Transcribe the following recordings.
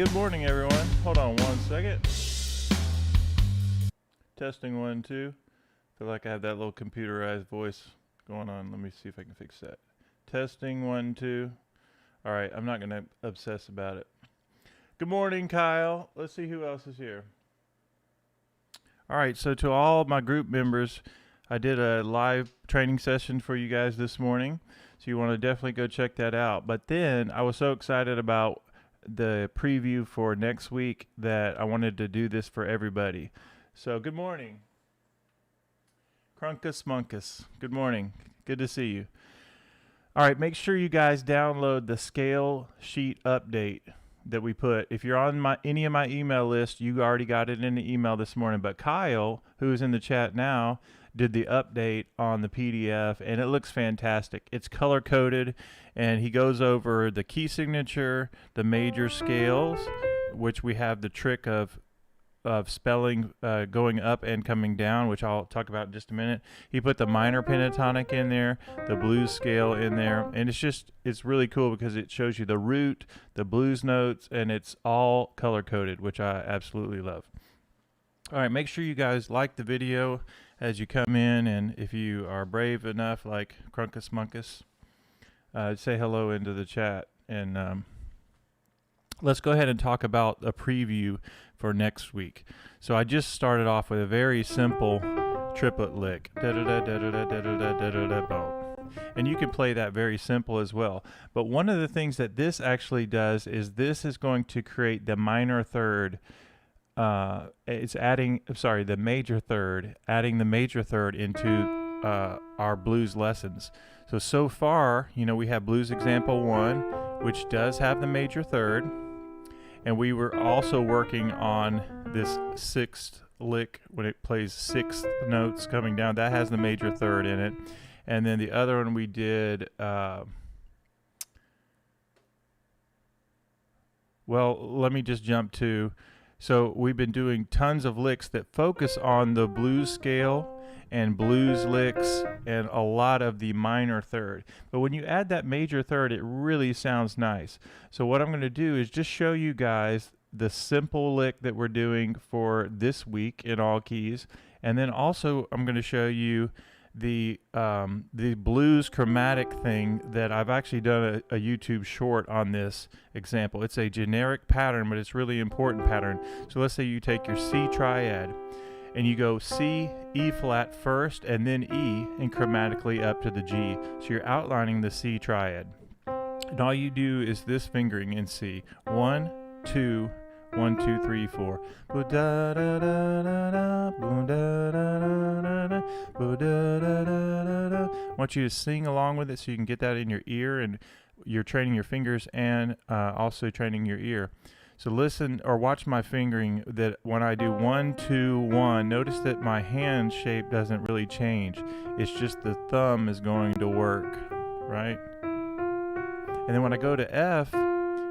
good morning, everyone. Hold on 1 second. Testing 1, 2. Feel like I have that little computerized voice going on. Let me see if I can fix that. Testing 1, 2. All right, I'm not going to obsess about it. Good morning, Kyle. Let's see who else is here. All right, so to all my group members, I did a live training session for you guys this morning. So you want to definitely go check that out. But then I was so excited about the preview for next week that I wanted to do this for everybody. So good morning. Crunkus Munkus. Good morning. Good to see you. All right, make sure you guys download the scale sheet update that we put. If you're on any of my email list, you already got it in the email this morning. But Kyle, who's in the chat now, did the update on the PDF, and it looks fantastic. It's color-coded, and he goes over the key signature, the major scales, which we have the trick of spelling going up and coming down, which I'll talk about in just a minute. He put the minor pentatonic in there, the blues scale in there, and it's really cool because it shows you the root, the blues notes, and it's all color-coded, which I absolutely love. All right, make sure you guys like the video as you come in, and if you are brave enough, like Crunkus Munkus, say hello into the chat. And let's go ahead and talk about a preview for next week. So I just started off with a very simple triplet lick. And you can play that very simple as well. But one of the things that this actually does is this is going to create the minor third. It's adding, the major third, adding the major third into our blues lessons. So far, we have blues example 1, which does have the major third. And we were also working on this sixth lick when it plays sixth notes coming down. That has the major third in it. And then the other one we did, let me just jump to, so we've been doing tons of licks that focus on the blues scale and blues licks and a lot of the minor third. But when you add that major third, it really sounds nice. So what I'm going to do is just show you guys the simple lick that we're doing for this week in all keys. And then also I'm going to show you the blues chromatic thing that I've actually done a YouTube short on this example. It's a generic pattern, but it's really important pattern. So let's say you take your C triad and you go C, E flat first, and then E, and chromatically up to the G. So you're outlining the C triad. And all you do is this fingering in C. 1, 2, 1, 2, 3, 4. I want you to sing along with it so you can get that in your ear, and you're training your fingers and also training your ear. So listen or watch my fingering that when I do 1, 2, 1, notice that my hand shape doesn't really change. It's just the thumb is going to work, right? And then when I go to F,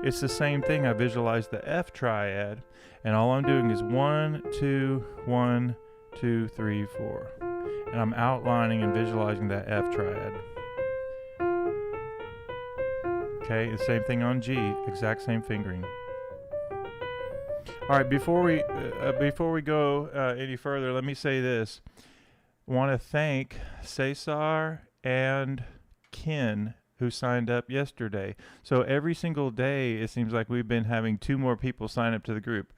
it's the same thing. I visualize the F triad, and all I'm doing is 1, 2, 1, 2, 3, 4. And I'm outlining and visualizing that F triad. Okay, the same thing on G, exact same fingering. All right, before we go any further, let me say this. I want to thank Cesar and Ken who signed up yesterday. So every single day, it seems like we've been having 2 more people sign up to the group.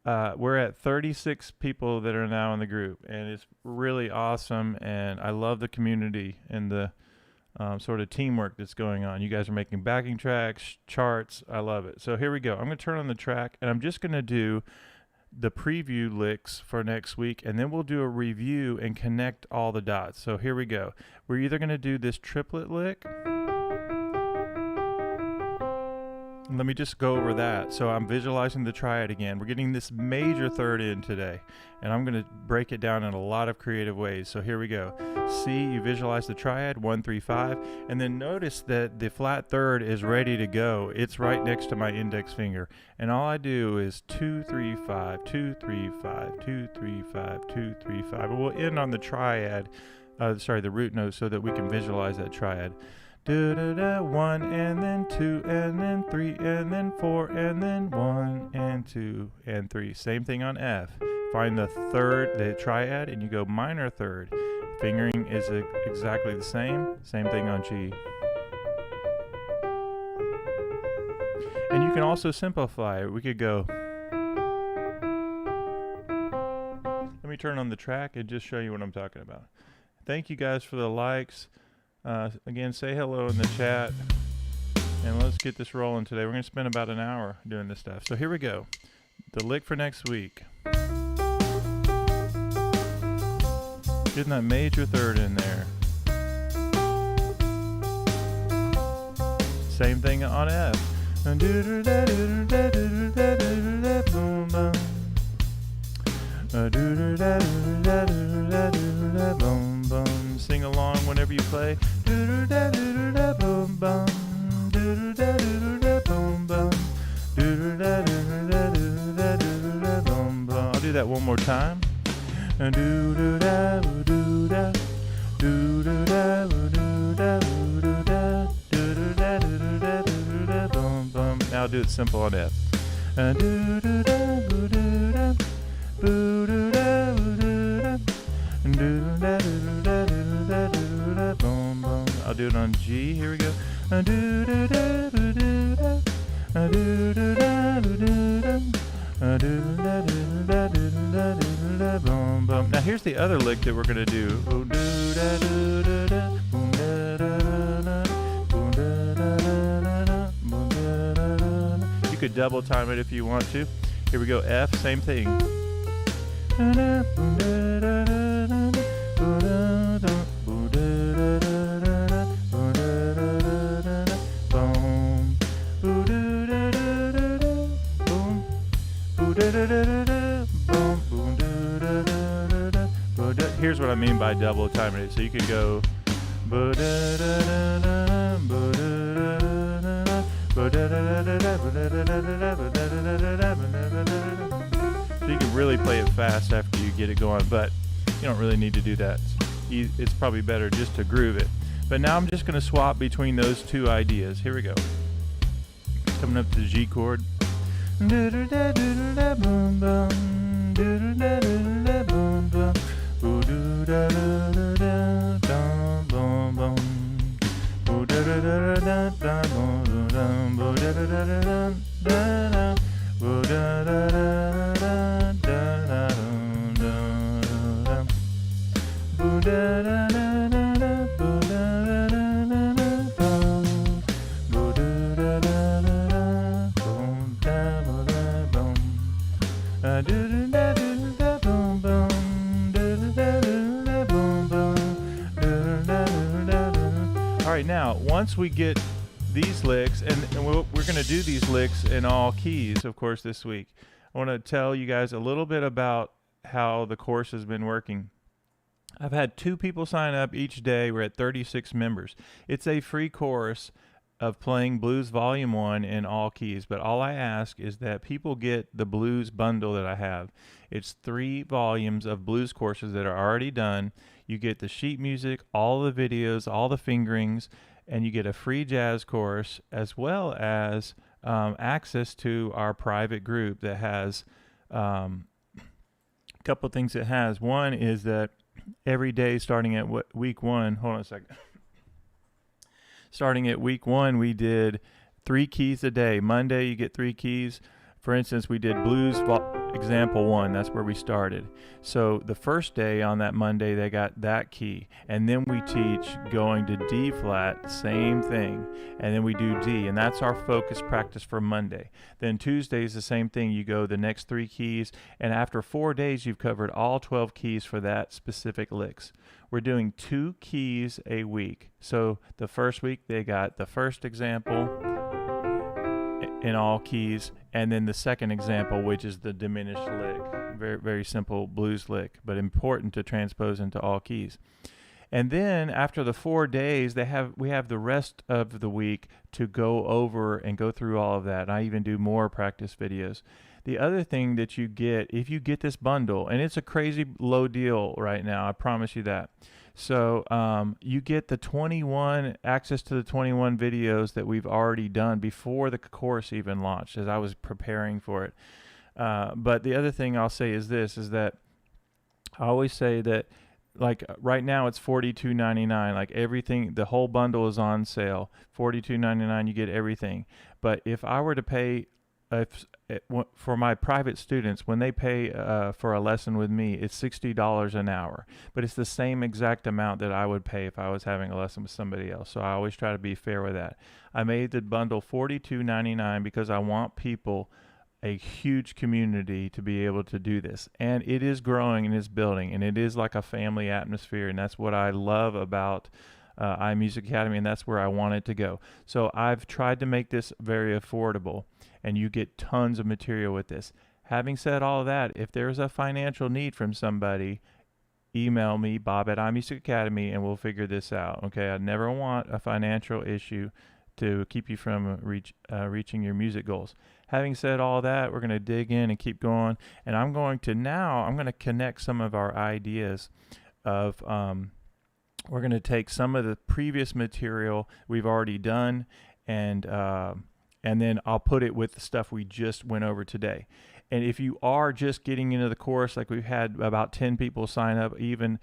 We're at 36 people that are now in the group, and it's really awesome, and I love the community and the sort of teamwork that's going on. You guys are making backing tracks, charts. I love it. So here we go. I'm going to turn on the track, and I'm just going to do the preview licks for next week, and then we'll do a review and connect all the dots. So here we go. We're either going to do this triplet lick. Let me just go over that. So I'm visualizing the triad again. We're getting this major third in today, and I'm going to break it down in a lot of creative ways. So here we go. C, you visualize the triad, 1, 3, 5, and then notice that the flat third is ready to go. It's right next to my index finger, and all I do is 2, 3, 5, 2, 3, 5, 2, 3, 5, 2, 3, 5. And we'll end on the triad, the root note, so that we can visualize that triad. 1 and then 2 and then 3 and then 4 and then 1 2, and 3. Same thing on F. Find the third, the triad, and you go minor third. Fingering is exactly the same. Same thing on G. And you can also simplify it. We could go. Let me turn on the track and just show you what I'm talking about. Thank you guys for the likes. Again, say hello in the chat. And let's get this rolling today. We're going to spend about an hour doing this stuff. So here we go. The lick for next week. Getting that major third in there. Same thing on F. Sing along whenever you play. I'll do that one more time. Now I'll do it simple on F. I'll do it on G. Here we go. Now here's the other lick that we're going to do. You could double time it if you want to. Here we go. F, same thing. Here's what I mean by double timing it. So you could go. So you can really play it fast after you get it going, but you don't really need to do that. It's probably better just to groove it. But now I'm just going to swap between those two ideas. Here we go. Coming up to the G chord. Alright, now once we get these licks, and we're going to do these licks in all keys, of course, this week. I want to tell you guys a little bit about how the course has been working. I've had 2 people sign up each day. We're at 36 members. It's a free course of playing blues volume 1 in all keys, but all I ask is that people get the blues bundle that I have. It's 3 volumes of blues courses that are already done. You get the sheet music, all the videos, all the fingerings, and you get a free jazz course, as well as access to our private group that has a couple of things it has. One is that every day starting at week 1, hold on a second. Starting at week 1, we did 3 keys a day. Monday, you get 3 keys. For instance, we did blues example 1. That's where we started. So the first day on that Monday, they got that key. And then we teach going to D flat, same thing. And then we do D. And that's our focus practice for Monday. Then Tuesday is the same thing. You go the next 3 keys. And after 4 days, you've covered all 12 keys for that specific licks. We're doing 2 keys a week. So the first week, they got the first example in all keys, and then the second example, which is the diminished lick. Very, very simple blues lick, but important to transpose into all keys. And then after the 4 days, we have the rest of the week to go over and go through all of that. And I even do more practice videos. The other thing that you get, if you get this bundle, and it's a crazy low deal right now, I promise you that. So you get the access to the 21 videos that we've already done before the course even launched, as I was preparing for it. But the other thing I'll say is this, is that I always say that, like right now it's $42.99. Like everything, the whole bundle is on sale. $42.99, you get everything. But if I were to pay, for my private students, when they pay for a lesson with me, it's $60 an hour. But it's the same exact amount that I would pay if I was having a lesson with somebody else. So I always try to be fair with that. I made the bundle $42.99 because I want people, a huge community, to be able to do this. And it is growing and it's building, and it is like a family atmosphere, and that's what I love about iMusicAcademy, and that's where I want it to go. So I've tried to make this very affordable, and you get tons of material with this. Having said all of that, if there's a financial need from somebody, email me, bob@iMusicAcademy, and we'll figure this out. Okay, I never want a financial issue to keep you from reaching your music goals. Having said all that, we're going to dig in and keep going. And I'm going to connect some of our ideas of, we're going to take some of the previous material we've already done, and then I'll put it with the stuff we just went over today. And if you are just getting into the course, like we've had about 10 people sign up even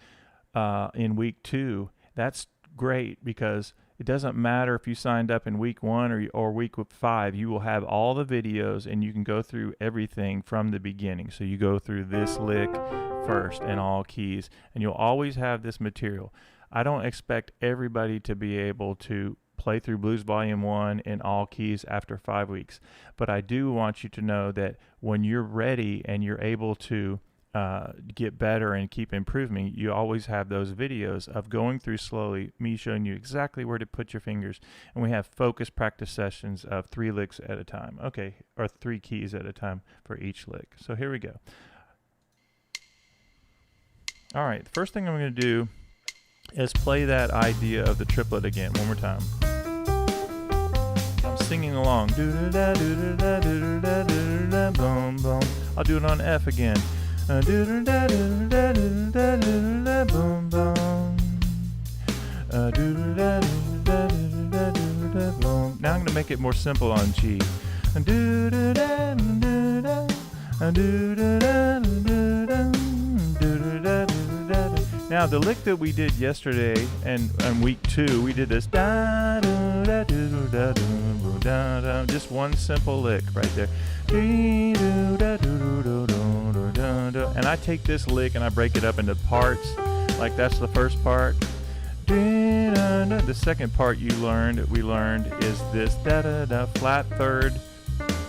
in week 2, that's great, because it doesn't matter if you signed up in week 1 or week 5. You will have all the videos, and you can go through everything from the beginning. So you go through this lick first and all keys, and you'll always have this material. I don't expect everybody to be able to play through Blues Volume 1 in all keys after 5 weeks. But I do want you to know that when you're ready and you're able to get better and keep improving, you always have those videos of going through slowly, me showing you exactly where to put your fingers, and we have focus practice sessions of 3 licks at a time, okay, or 3 keys at a time for each lick. So here we go. All right, the first thing I'm going to do is play that idea of the triplet again one more time. I'm singing along. I'll do it on F again. Now I'm going to make it more simple on G. Now the lick that we did yesterday and week 2, we did this just one simple lick right there. And I take this lick and I break it up into parts. Like that's the first part. The second part we learned is this flat third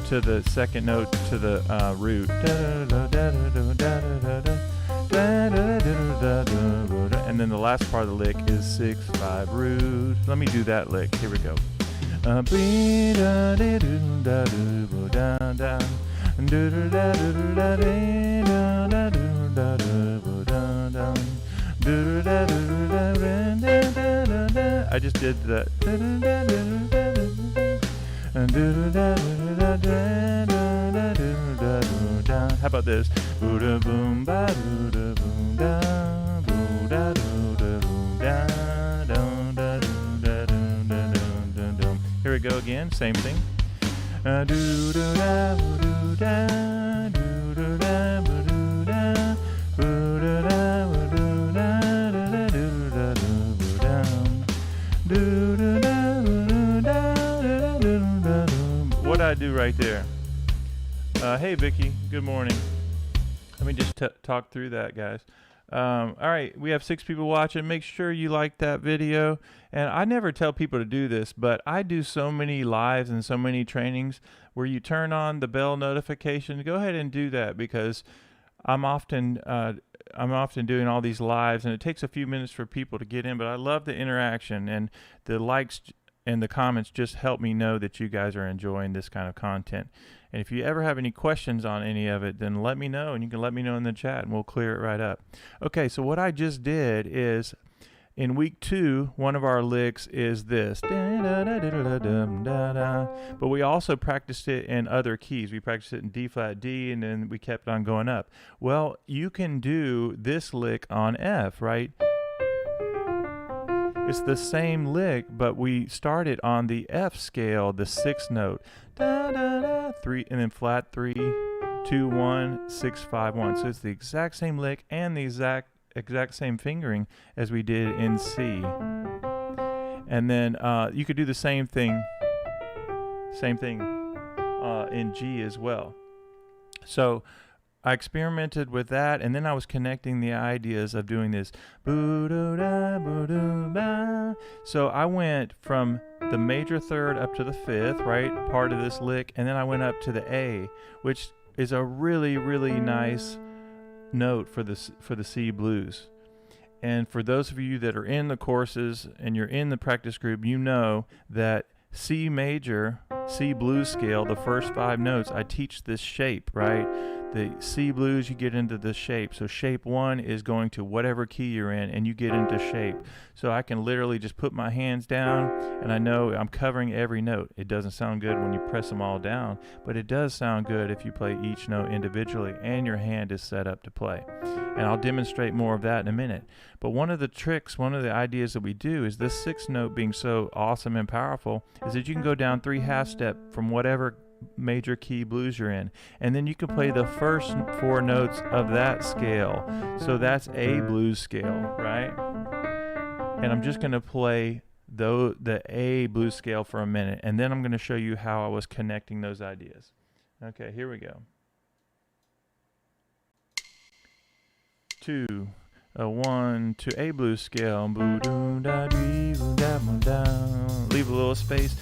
to the second note to the root. And then the last part of the lick is 6/5 root. Let me do that lick. Here we go. I just did that. How about this? Here we go again, same thing. What did I do right there? Hey Vicky, good morning. Let me just talk through that, guys. All right, we have 6 people watching. Make sure you like that video. And I never tell people to do this, but I do so many lives and so many trainings where you turn on the bell notification. Go ahead and do that, because I'm often doing all these lives, and it takes a few minutes for people to get in, but I love the interaction, and the likes and the comments just help me know that you guys are enjoying this kind of content. And if you ever have any questions on any of it, then let me know, and you can let me know in the chat, and we'll clear it right up. Okay, so what I just did is, in week 2, one of our licks is this. But we also practiced it in other keys. We practiced it in D flat D, and then we kept on going up. Well, you can do this lick on F, right? It's the same lick, but we started on the F scale, the 6th note. 3, and then flat 3, 2 1 6 5 1. So it's the exact same lick and the exact same fingering as we did in C. And then you could do the same thing in G as well. So I experimented with that, and then I was connecting the ideas of doing this. So I went from the major third up to the fifth, right, part of this lick, and then I went up to the A, which is a really, really nice note for the C blues. And for those of you that are in the courses and you're in the practice group, you know that C major, C blues scale, the first 5 notes, I teach this shape, right? The C blues, you get into the shape. So shape 1 is going to whatever key you're in, and you get into shape. So I can literally just put my hands down, and I know I'm covering every note. It doesn't sound good when you press them all down, but it does sound good if you play each note individually and your hand is set up to play. And I'll demonstrate more of that in a minute. But one of the tricks, one of the ideas that we do is this 6th note being so awesome and powerful is that you can go down 3 half step from whatever major key blues you're in, and then you can play the first 4 notes of that scale. So that's A blues scale, right? And I'm just going to play the A blues scale for a minute, and then I'm going to show you how I was connecting those ideas. Okay, here we go. 2 1 to A blues scale. Leave a little space.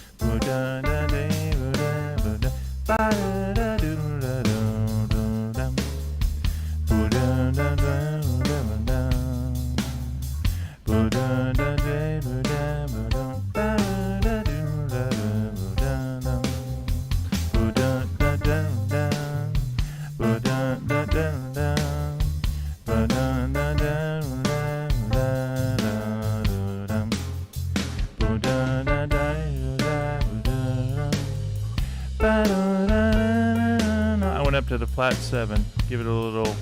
I went up to the flat 7, give it a little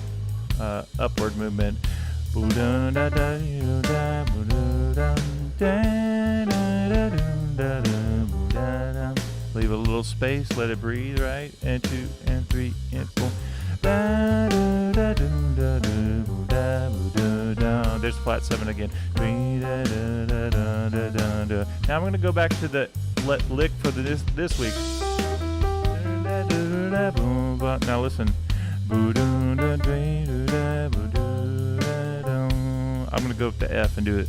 upward movement. Leave a little space, let it breathe, right? And 2 and 3 and 4. There's flat 7 again. Now I'm going to go back to the lick for this week. Now listen. I'm going to go up to F and do it.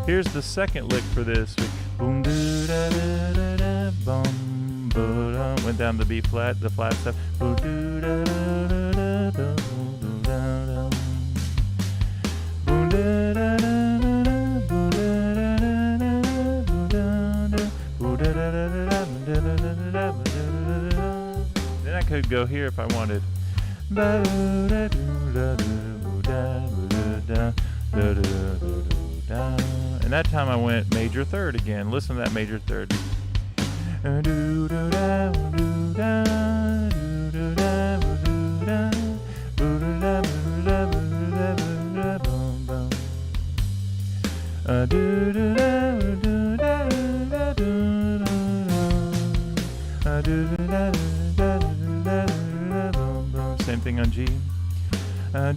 Here's the second lick for this. Went down to B flat, the flat stuff. Then I could go here if I wanted. And that time I went major third again. Listen to that major third. Same thing on G. I'm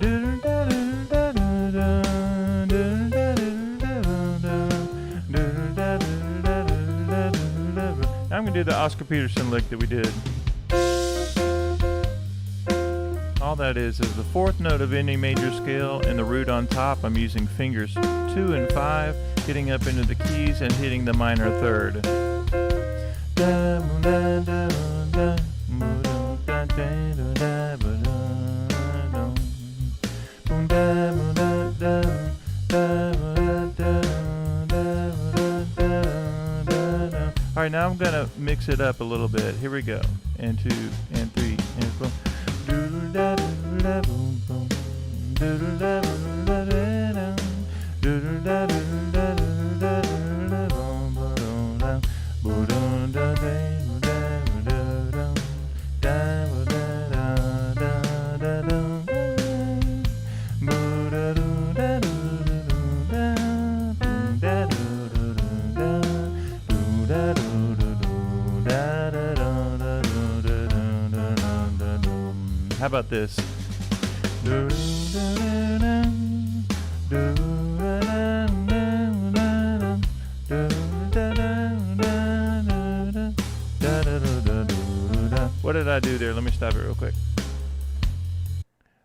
going to do the Oscar Peterson lick that we did. All that is the 4th note of any major scale and the root on top. I'm using fingers 2 and 5, getting up into the keys and hitting the minor third. All right, now I'm going to mix it up a little bit. Here we go. And 2 and 3 and 4. How about this? What did I do there? Let me stop it real quick.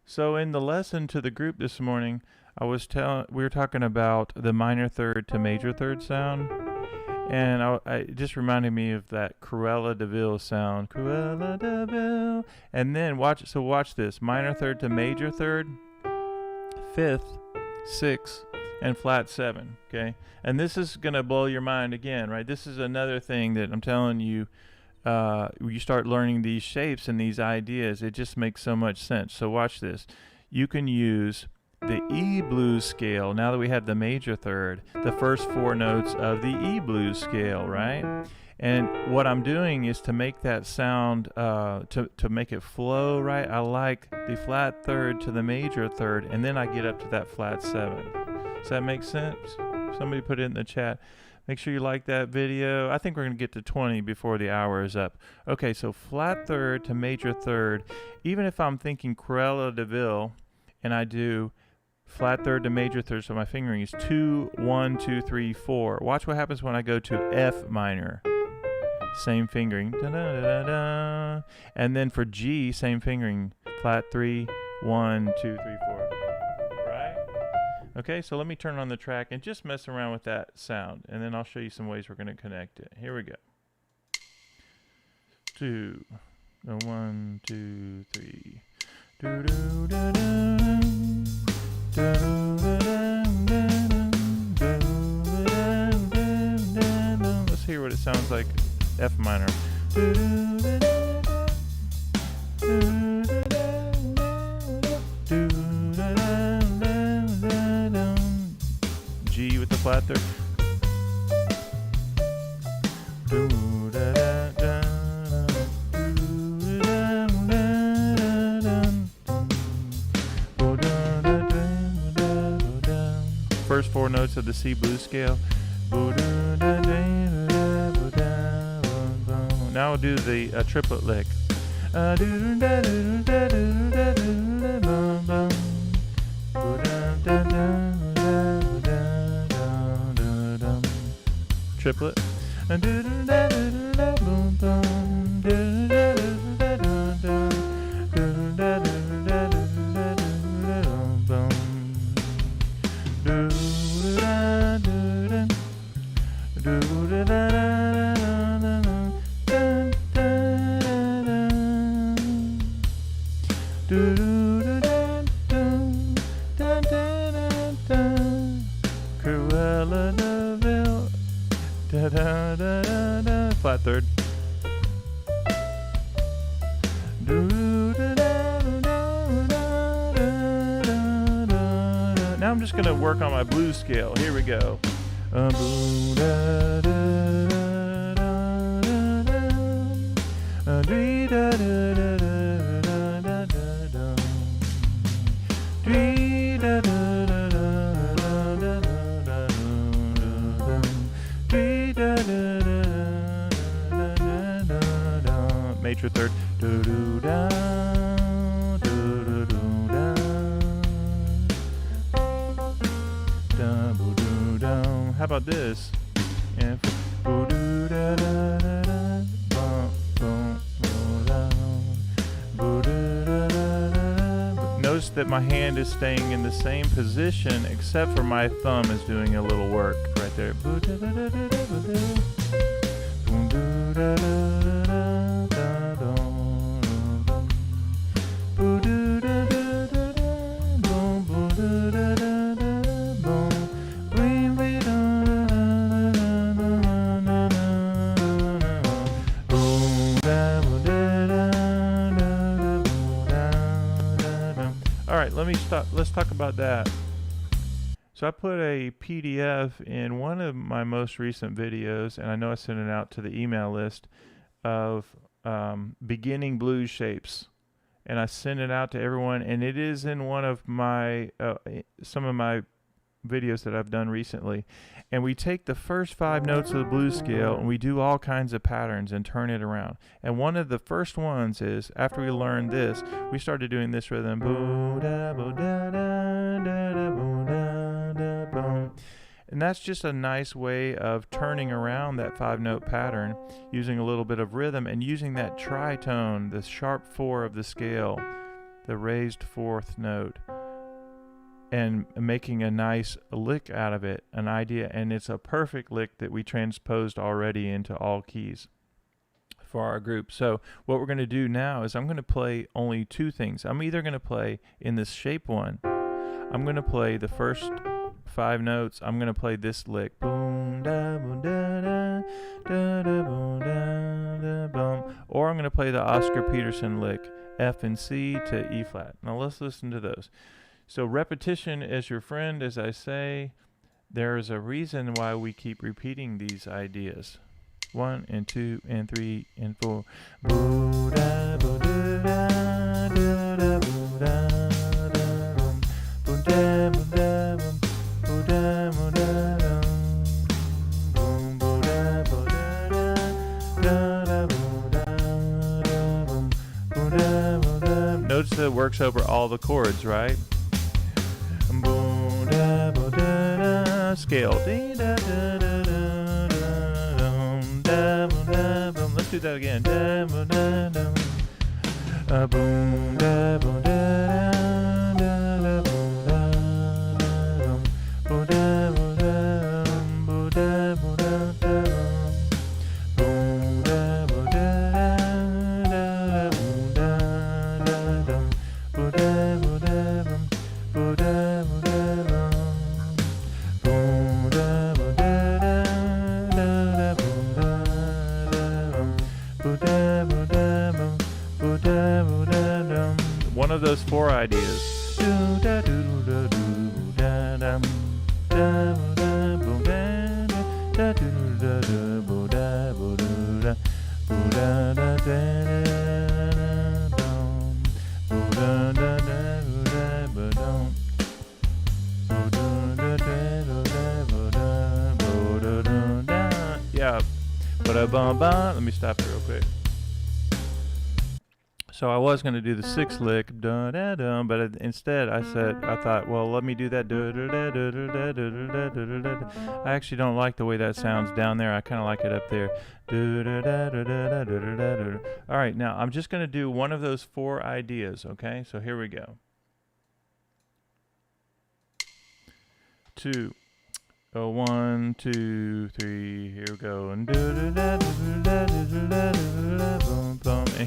So in the lesson to the group this morning, we were talking about the minor third to major third sound, and it just reminded me of that Cruella de Vil sound. Cruella de Vil. And then watch this. Minor third to major third, fifth, sixth, and flat seven. Okay, and this is gonna blow your mind again, right? This is another thing that I'm telling you. You start learning these shapes and these ideas, it just makes so much sense. So watch this. You can use the E blues scale. Now that we have the major third, the first four notes of the E blues scale, right? And what I'm doing is to make that sound, to make it flow, right? I like the flat third to the major third, and then I get up to that flat seven. Does that make sense? Somebody put it in the chat. Make sure you like that video. I think we're going to get to 20 before the hour is up. Okay, so flat third to major third. Even if I'm thinking Cruella de Vil, and I do flat third to major third, so my fingering is 2, 1, 2, 3, 4. Watch what happens when I go to F minor. Same fingering. Da, da, da, da, da. And then for G, same fingering. Flat 3, 1, 2, 3, 4. Okay, so let me turn on the track and just mess around with that sound, and then I'll show you some ways we're going to connect it. Here we go. 2, 1, 2, 3. Let's hear what it sounds like. F minor. G with the flat third. First four notes of the C blues scale. Now we'll do the triplet lick. Triplet. Cruella de Vil. Da da da da da. Flat third. Now I'm just going to work on my blues scale. Here we go. Major third. How about this? Notice that my hand is staying in the same position except for my thumb is doing a little work right there. Let's talk about that. So I put a PDF in one of my most recent videos, and I know I sent it out to the email list of beginning blues shapes, and I sent it out to everyone, and it is in one of my some of my videos that I've done recently, and we take the first 5 notes of the blues scale and we do all kinds of patterns and turn it around. And one of the first ones is, after we learned this, we started doing this rhythm, and that's just a nice way of turning around that 5-note pattern using a little bit of rhythm and using that tritone, the sharp 4 of the scale, the raised 4th note, and making a nice lick out of it, an idea. And it's a perfect lick that we transposed already into all keys for our group. So what we're going to do now is I'm going to play only 2 things. I'm either going to play in this shape 1, I'm going to play the first 5 notes, I'm going to play this lick, boom, da, boom, da, da, da, da, boom, da, da, boom, or I'm going to play the Oscar Peterson lick, F and C to E flat. Now let's listen to those. So repetition is your friend, as I say. There is a reason why we keep repeating these ideas. 1 and 2 and 3 and 4. Boo-da, boo-da, da-da, boo-da, da, bum, boo-da, boo-da, bum, boo-da, boo-da, dum, boom, boo-da, boo-da, da-da, boo-da, da, bum, boo-da, boo-da. Notice that it works over all the chords, right? Scale. Let's do that again. One of those 4 ideas. Yeah. Let me stop it real quick. So I was going to do the 6th lick, but instead I thought, well, let me do that. I actually don't like the way that sounds down there. I kind of like it up there. All right, now I'm just going to do one of those 4 ideas, okay? So here we go. 2. 1, 2, 3, here we go. And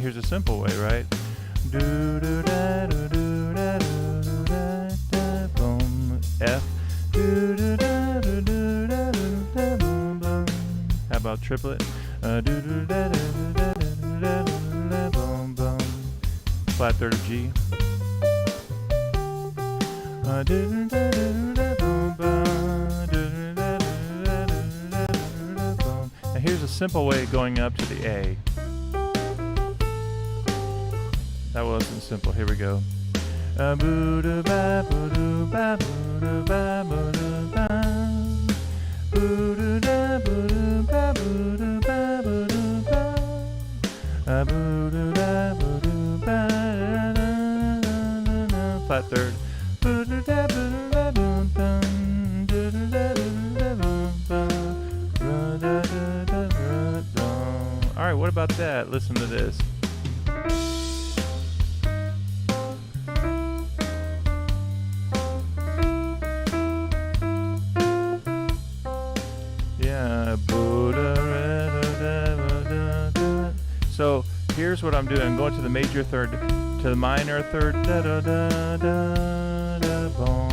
here's a simple way, right? F. How about triplet? Flat 3rd of G. Now here's a simple way of going up to the A. That wasn't simple. Here we go. Flat 3rd. All right, what about that? Listen to this. Yeah. So here's what I'm doing. I'm going to the major 3rd, to the minor 3rd. Da da da da da boom.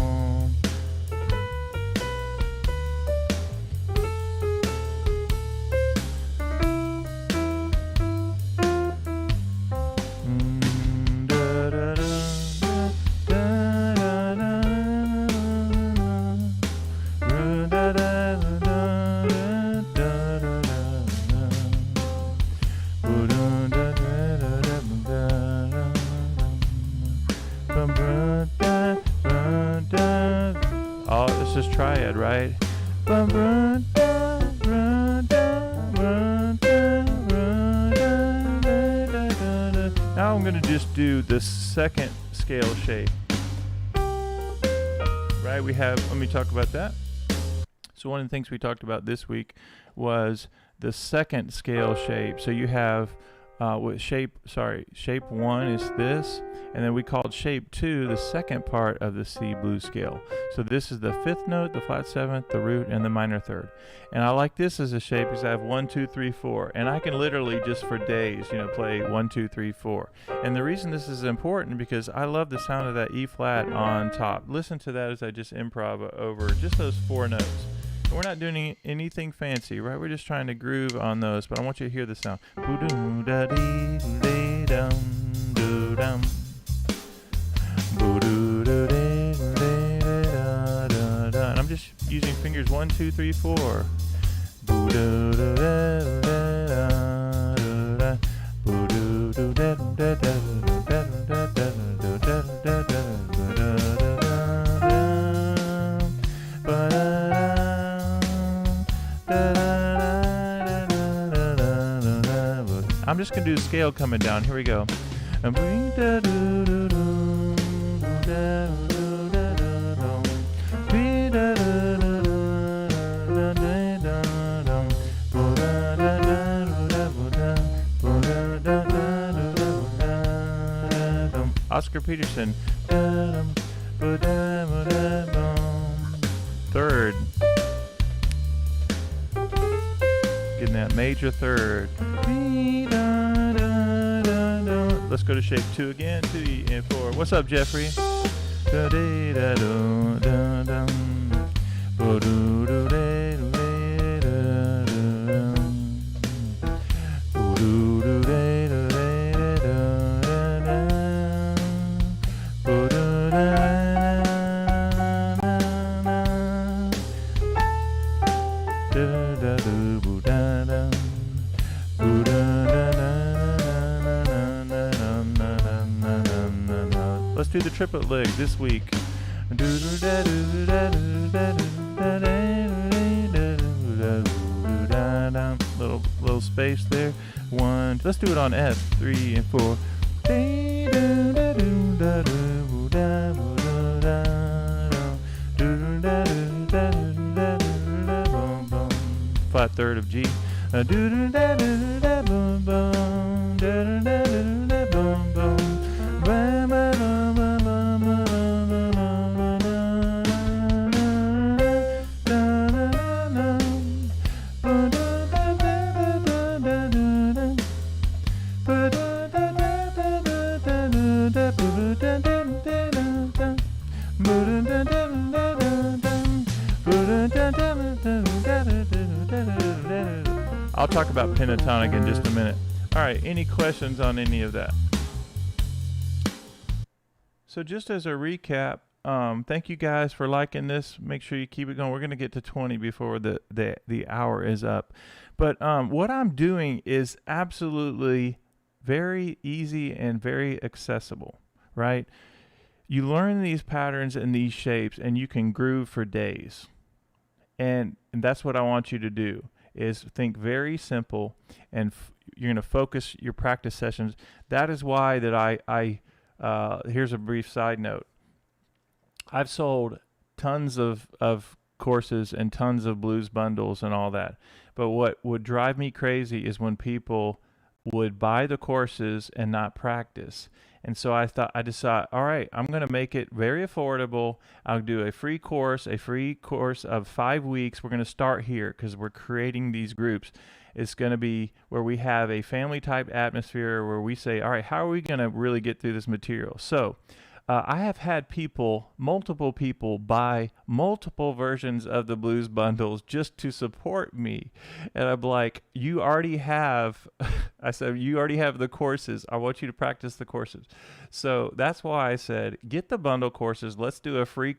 head, right? Now I'm going to just do the second scale shape. Right, let me talk about that. So one of the things we talked about this week was the second scale shape. So you have shape 1 is this, and then we called shape 2 the second part of the C blues scale. So this is the 5th note, the flat 7th, the root, and the minor 3rd. And I like this as a shape because I have 1, 2, 3, 4, and I can literally just for days, play 1, 2, 3, 4. And the reason this is important because I love the sound of that E flat on top. Listen to that as I just improv over just those 4 notes. We're not doing anything fancy, right? We're just trying to groove on those, but I want you to hear the sound. And I'm just using fingers 1, 2, 3, 4. I'm just going to do the scale coming down. Here we go. Oscar Peterson. 3rd. Getting that major 3rd. Let's go to shape 2 again. 2 and 4. What's up, Jeffrey? Let's do the triplet leg this week. Little space there. 1. Let's do it on F. 3 and 4. Flat 3rd of G. I'll talk about pentatonic in just a minute. All right, any questions on any of that? So just as a recap, thank you guys for liking this. Make sure you keep it going. We're going to get to 20 before the hour is up. But what I'm doing is absolutely very easy and very accessible, right? You learn these patterns and these shapes, and you can groove for days. And that's what I want you to do, is think very simple, and you're going to focus your practice sessions. That is why that here's a brief side note. I've sold tons of courses and tons of blues bundles and all that. But what would drive me crazy is when people would buy the courses and not practice. And so I decided, all right, I'm going to make it very affordable. I'll do a free course of 5 weeks. We're going to start here because we're creating these groups. It's going to be where we have a family type atmosphere where we say, all right, how are we going to really get through this material? So I have had multiple people buy multiple versions of the blues bundles just to support me. And I'm like, you already have, I said, you already have the courses. I want you to practice the courses. So that's why I said, get the bundle courses. Let's do a free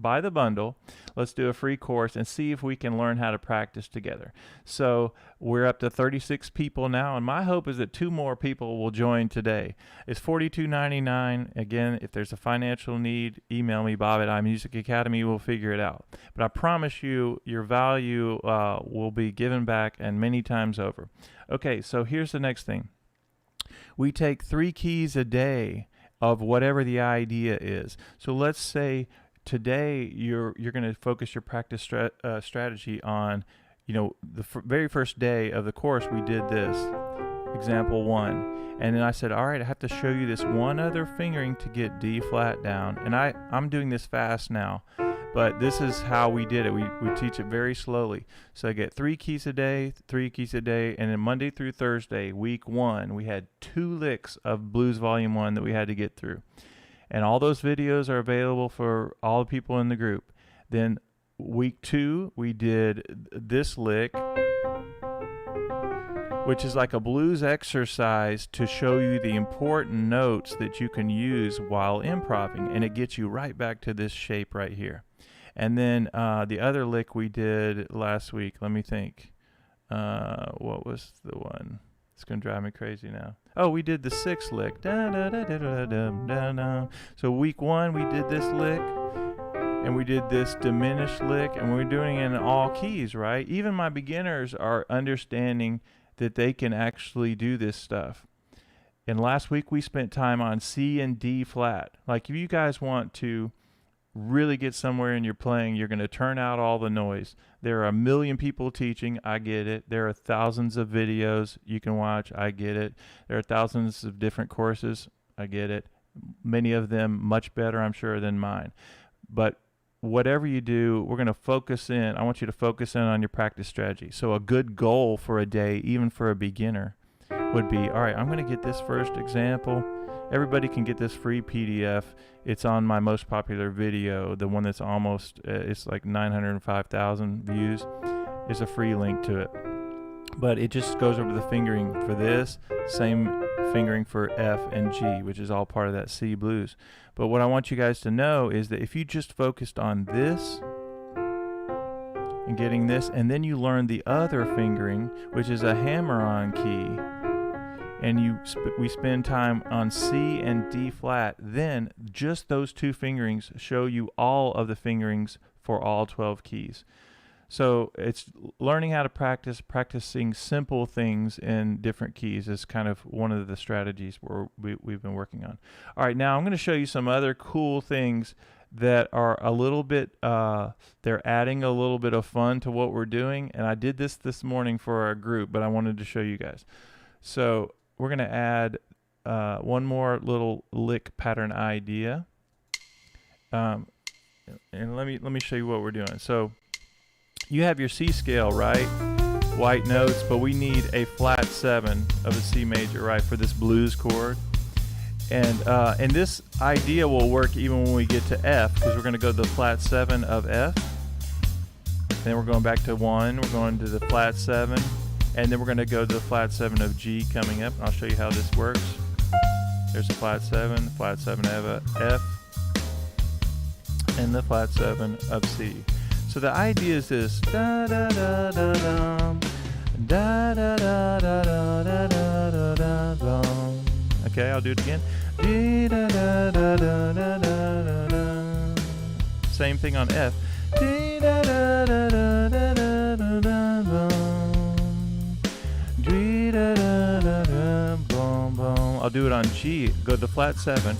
buy the bundle. Let's do a free course and see if we can learn how to practice together. So we're up to 36 people now, and my hope is that 2 more people will join today. It's $42.99. Again, if there's a financial need, email me, Bob at iMusicAcademy. We'll figure it out. But I promise you, your value will be given back and many times over. Okay, so here's the next thing. We take 3 keys a day of whatever the idea is. So let's say today you're going to focus your practice strategy on, the very first day of the course we did this, example 1. And then I said, all right, I have to show you this one other fingering to get D flat down. And I'm doing this fast now, but this is how we did it. We teach it very slowly. So I get 3 keys a day, 3 keys a day, and then Monday through Thursday, week 1, we had 2 licks of Blues Volume 1 that we had to get through. And all those videos are available for all the people in the group. Then week 2, we did this lick, which is like a blues exercise to show you the important notes that you can use while improvising, and it gets you right back to this shape right here. And then the other lick we did last week, let me think. What was the one? It's going to drive me crazy now. Oh, we did the 6th lick. Da, da, da, da, da, da, da, da. So week 1, we did this lick, and we did this diminished lick, and we're doing it in all keys, right? Even my beginners are understanding that they can actually do this stuff. And last week, we spent time on C and D flat. Like, if you guys want to really get somewhere in your playing, you're going to turn out all the noise. There are 1 million people teaching. I get it. There are thousands of videos you can watch. I get it. There are thousands of different courses. I get it. Many of them much better, I'm sure, than mine. But whatever you do, we're going to focus in. I want you to focus in on your practice strategy. So a good goal for a day, even for a beginner, would be, all right, I'm going to get this first example. Everybody can get this free PDF. It's on my most popular video, the one that's almost, it's like 905,000 views. It's a free link to it. But it just goes over the fingering for this, same fingering for F and G, which is all part of that C blues. But what I want you guys to know is that if you just focused on this and getting this, and then you learn the other fingering, which is a hammer-on key, and we spend time on C and D flat, then just those 2 fingerings show you all of the fingerings for all 12 keys. So it's learning how to practicing simple things in different keys is kind of one of the strategies we've been working on. All right, now I'm going to show you some other cool things that are a little bit, they're adding a little bit of fun to what we're doing. And I did this morning for our group, but I wanted to show you guys. So we're going to add one more little lick pattern idea. And let me show you what we're doing. So you have your C scale, right? White notes, but we need a flat 7 of a C major, right, for this blues chord. And this idea will work even when we get to F, because we're going to go to the flat 7 of F. Then we're going back to 1. We're going to the flat 7. And then we're going to go to the flat 7 of G coming up. I'll show you how this works. There's the flat 7 of F, and the flat 7 of C. So the idea is this. Da da da da dum, da da da da da da da da dum. Okay, I'll do it again. Da da da da da da da. Same thing on F. Da da da da da da da da dum. I'll do it on G. Go to the flat 7.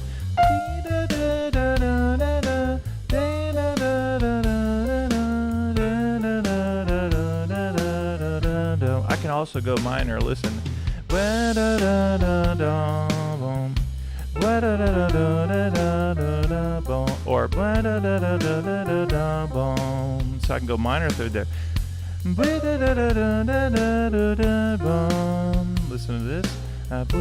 I can also go minor. Listen. Or so I can go minor third there. Listen to this. Let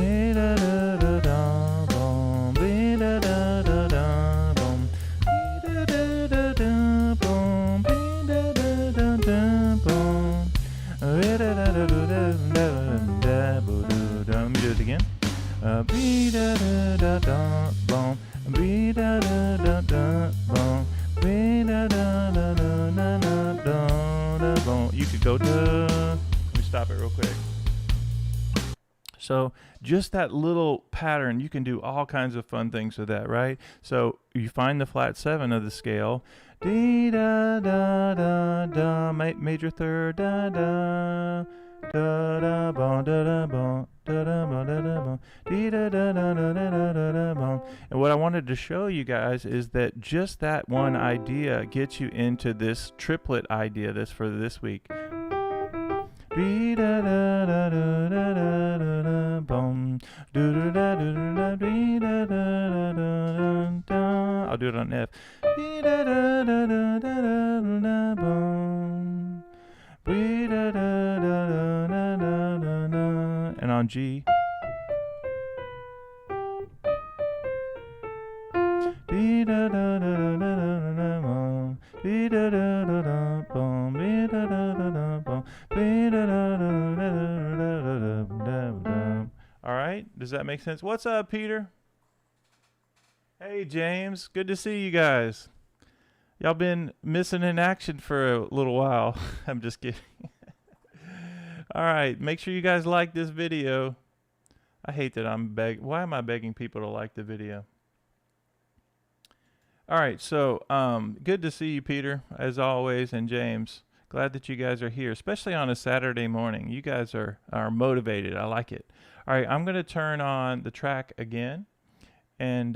me do it again. You could go to. Let me stop it real quick. So just that little pattern, you can do all kinds of fun things with that, right? So you find the flat 7 of the scale, dee da da da da, major third, da da da da bom da da bom da da bom da da bom, dee da da da da da da da bom. And what I wanted to show you guys is that just that one idea gets you into this triplet idea. This for this week. I'll do it on F. And on G. All right, does that make sense? What's up, Peter? Hey, James, good to see you guys. Y'all been missing in action for a little while. I'm just kidding. All right, make sure you guys like this video. I hate that I'm why am I begging people to like the video? All right, so good to see you, Peter, as always, and James. Glad that you guys are here, especially on a Saturday morning. You guys are motivated. I like it. All right, I'm going to turn on the track again, and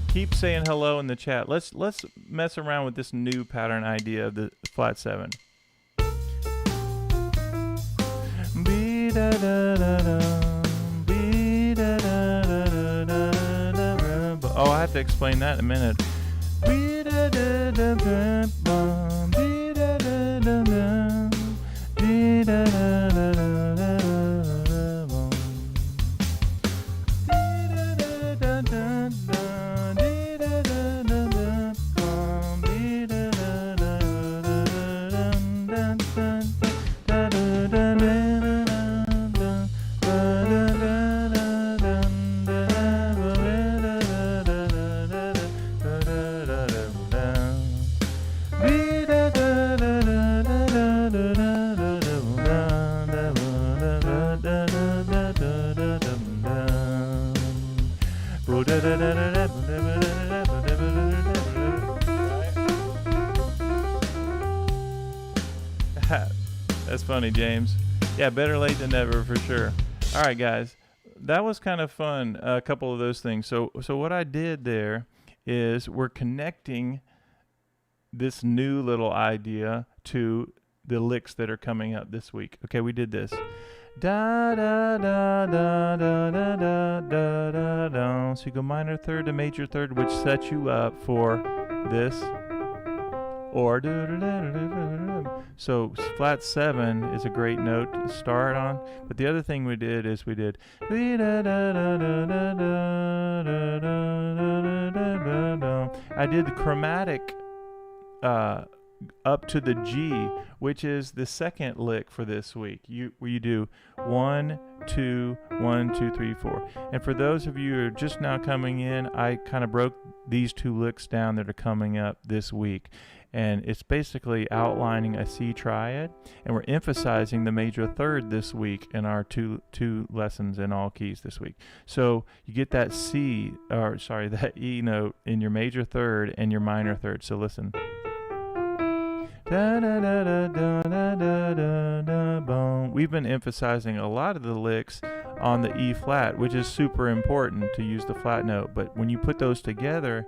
keep saying hello in the chat. Let's mess around with this new pattern idea of the flat 7. Oh, I have to explain that in a minute. That's funny, James. Yeah, better late than never for sure. All right, guys, that was kind of fun. A couple of those things. So what I did there is we're connecting this new little idea to the licks that are coming up this week. Okay, we did this. Da da da da da da da da da da. So you go minor third to major third, which sets you up for this. Or so flat 7 is a great note to start on. But the other thing we did is we did I did the chromatic up to the G, which is the second lick for this week. You do 1, 2, 1, 2, 3, 4. And for those of you who are just now coming in, I kind of broke these two licks down that are coming up this week. And it's basically outlining a C triad, and we're emphasizing the major third this week in our two lessons in all keys this week. So you get that that E note in your major third and your minor third. So listen. Da, da, da, da, da, da, da, da, boom. We've been emphasizing a lot of the licks on the E flat, which is super important to use the flat note. But when you put those together,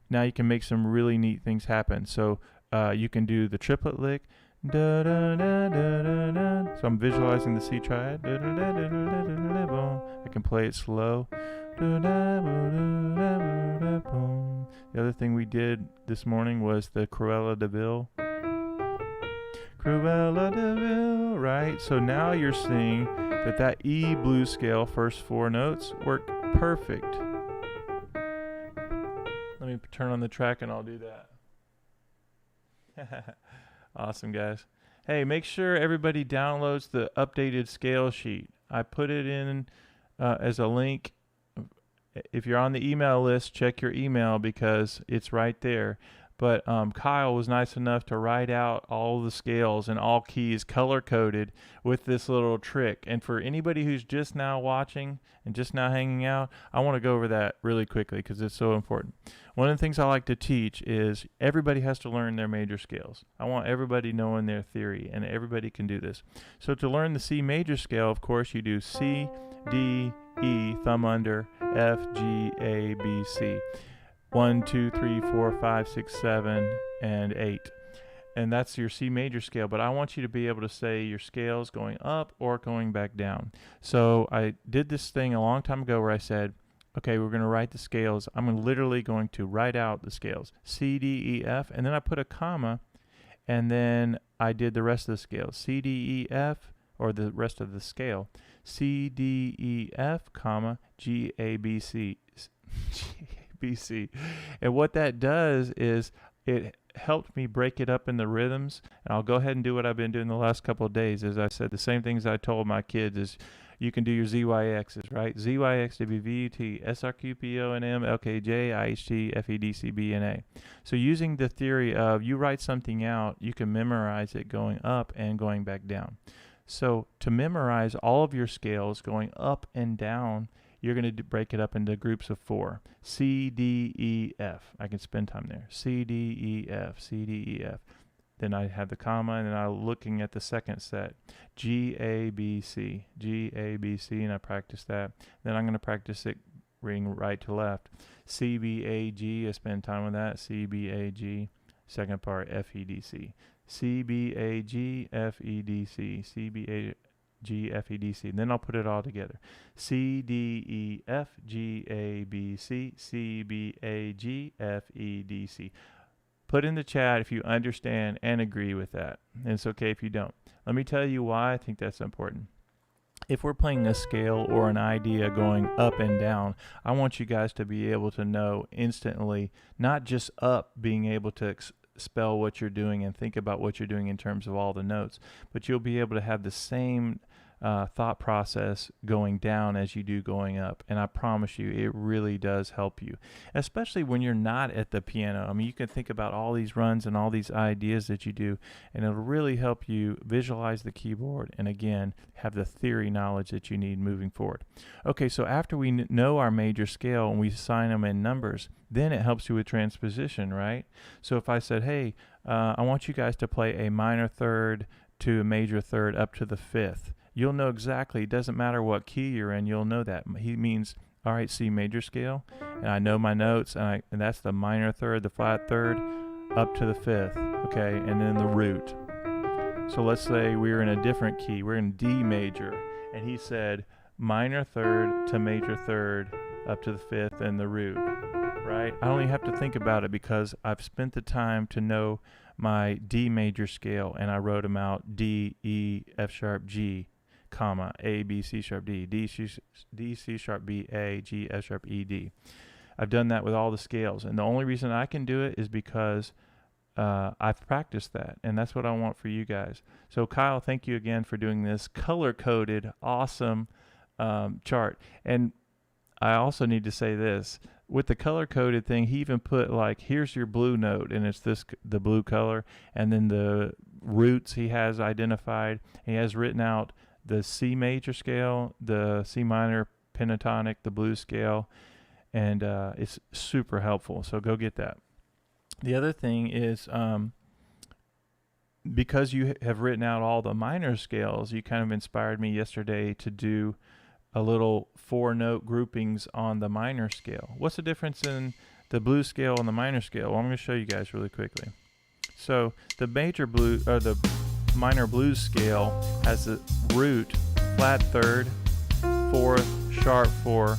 now you can make some really neat things happen. So you can do the triplet lick. Da, da, da, da, da, da. So I'm visualizing the C triad. Da, da, da, da, da, da, da, I can play it slow. Da, da, da, da, da, da, the other thing we did this morning was the Cruella de Vil. Cruella de Vil, right? So now you're seeing that E blues scale first 4 notes work perfect. Let me turn on the track and I'll do that. Awesome, guys. Hey, make sure everybody downloads the updated scale sheet. I put it in as a link if you're on the email list, check your email because it's right there. But Kyle was nice enough to write out all the scales and all keys color-coded with this little trick. And for anybody who's just now watching and just now hanging out, I want to go over that really quickly because it's so important. One of the things I like to teach is everybody has to learn their major scales. I want everybody knowing their theory, and everybody can do this. So to learn the C major scale, of course, you do C, D, E, thumb under, F, G, A, B, C. 1, 2, 3, 4, 5, 6, 7, and 8. And that's your C major scale. But I want you to be able to say your scales going up or going back down. So I did this thing a long time ago where I said, okay, we're going to write the scales. I'm literally going to write out the scales. C, D, E, F. And then I put a comma. And then I did the rest of the scales. C, D, E, F, or the rest of the scale. C, D, E, F, comma, G, A, B, C. BC. And what that does is it helped me break it up in the rhythms. And I'll go ahead and do what I've been doing the last couple of days. As I said, the same things I told my kids is you can do your ZYXs, right? ZYX, WVUT, SRQ, PONM, LKJ, IHT, FEDC, B, and A. So using the theory of you write something out, you can memorize it going up and going back down. So to memorize all of your scales going up and down, you're going to break it up into groups of 4. C, D, E, F. I can spend time there. C, D, E, F, C, D, E, F. Then I have the comma, and then I'm looking at the second set. G, A, B, C. G, A, B, C, and I practice that. Then I'm going to practice it reading right to left. C, B, A, G. I spend time with that. C, B, A, G. Second part, F, E, D, C. C, B, A, G, F, E, D, C. C, B, A, G, F, E, D, C. And then I'll put it all together. C, D, E, F, G, A, B, C, C, B, A, G, F, E, D, C. Put in the chat if you understand and agree with that. And it's okay if you don't. Let me tell you why I think that's important. If we're playing a scale or an idea going up and down, I want you guys to be able to know instantly, not just up, being able to spell what you're doing and think about what you're doing in terms of all the notes, but you'll be able to have the same thought process going down as you do going up. And I promise you, it really does help you, especially when you're not at the piano. I mean, you can think about all these runs and all these ideas that you do, and it'll really help you visualize the keyboard and, again, have the theory knowledge that you need moving forward. Okay, so after we know our major scale and we assign them in numbers, then it helps you with transposition, right? So if I said, hey, I want you guys to play a minor third to a major third up to the 5th, you'll know exactly. It doesn't matter what key you're in, you'll know that. He means, all right, C major scale, and I know my notes, and that's the minor third, the flat third, up to the 5th, okay, and then the root. So let's say we're in a different key. We're in D major, and he said minor third to major third up to the 5th and the root, right? I don't even have to think about it because I've spent the time to know my D major scale, and I wrote them out: D, E, F sharp, G, comma, A, B, C sharp, D, D, C sharp, B, A, G, F sharp, E, D. I've done that with all the scales, and the only reason I can do it is because I've practiced that, and that's what I want for you guys. So Kyle, thank you again for doing this color-coded, awesome chart. And I also need to say this. With the color-coded thing, he even put, like, here's your blue note, and it's the blue color, and then the roots he has identified. He has written out the C major scale, the C minor pentatonic, the blues scale, and it's super helpful. So go get that. The other thing is, because you have written out all the minor scales, you kind of inspired me yesterday to do a little 4-note groupings on the minor scale. What's the difference in the blues scale and the minor scale? Well, I'm going to show you guys really quickly. So the major blues, or the minor blues scale, has the root, flat third, 4th, sharp 4,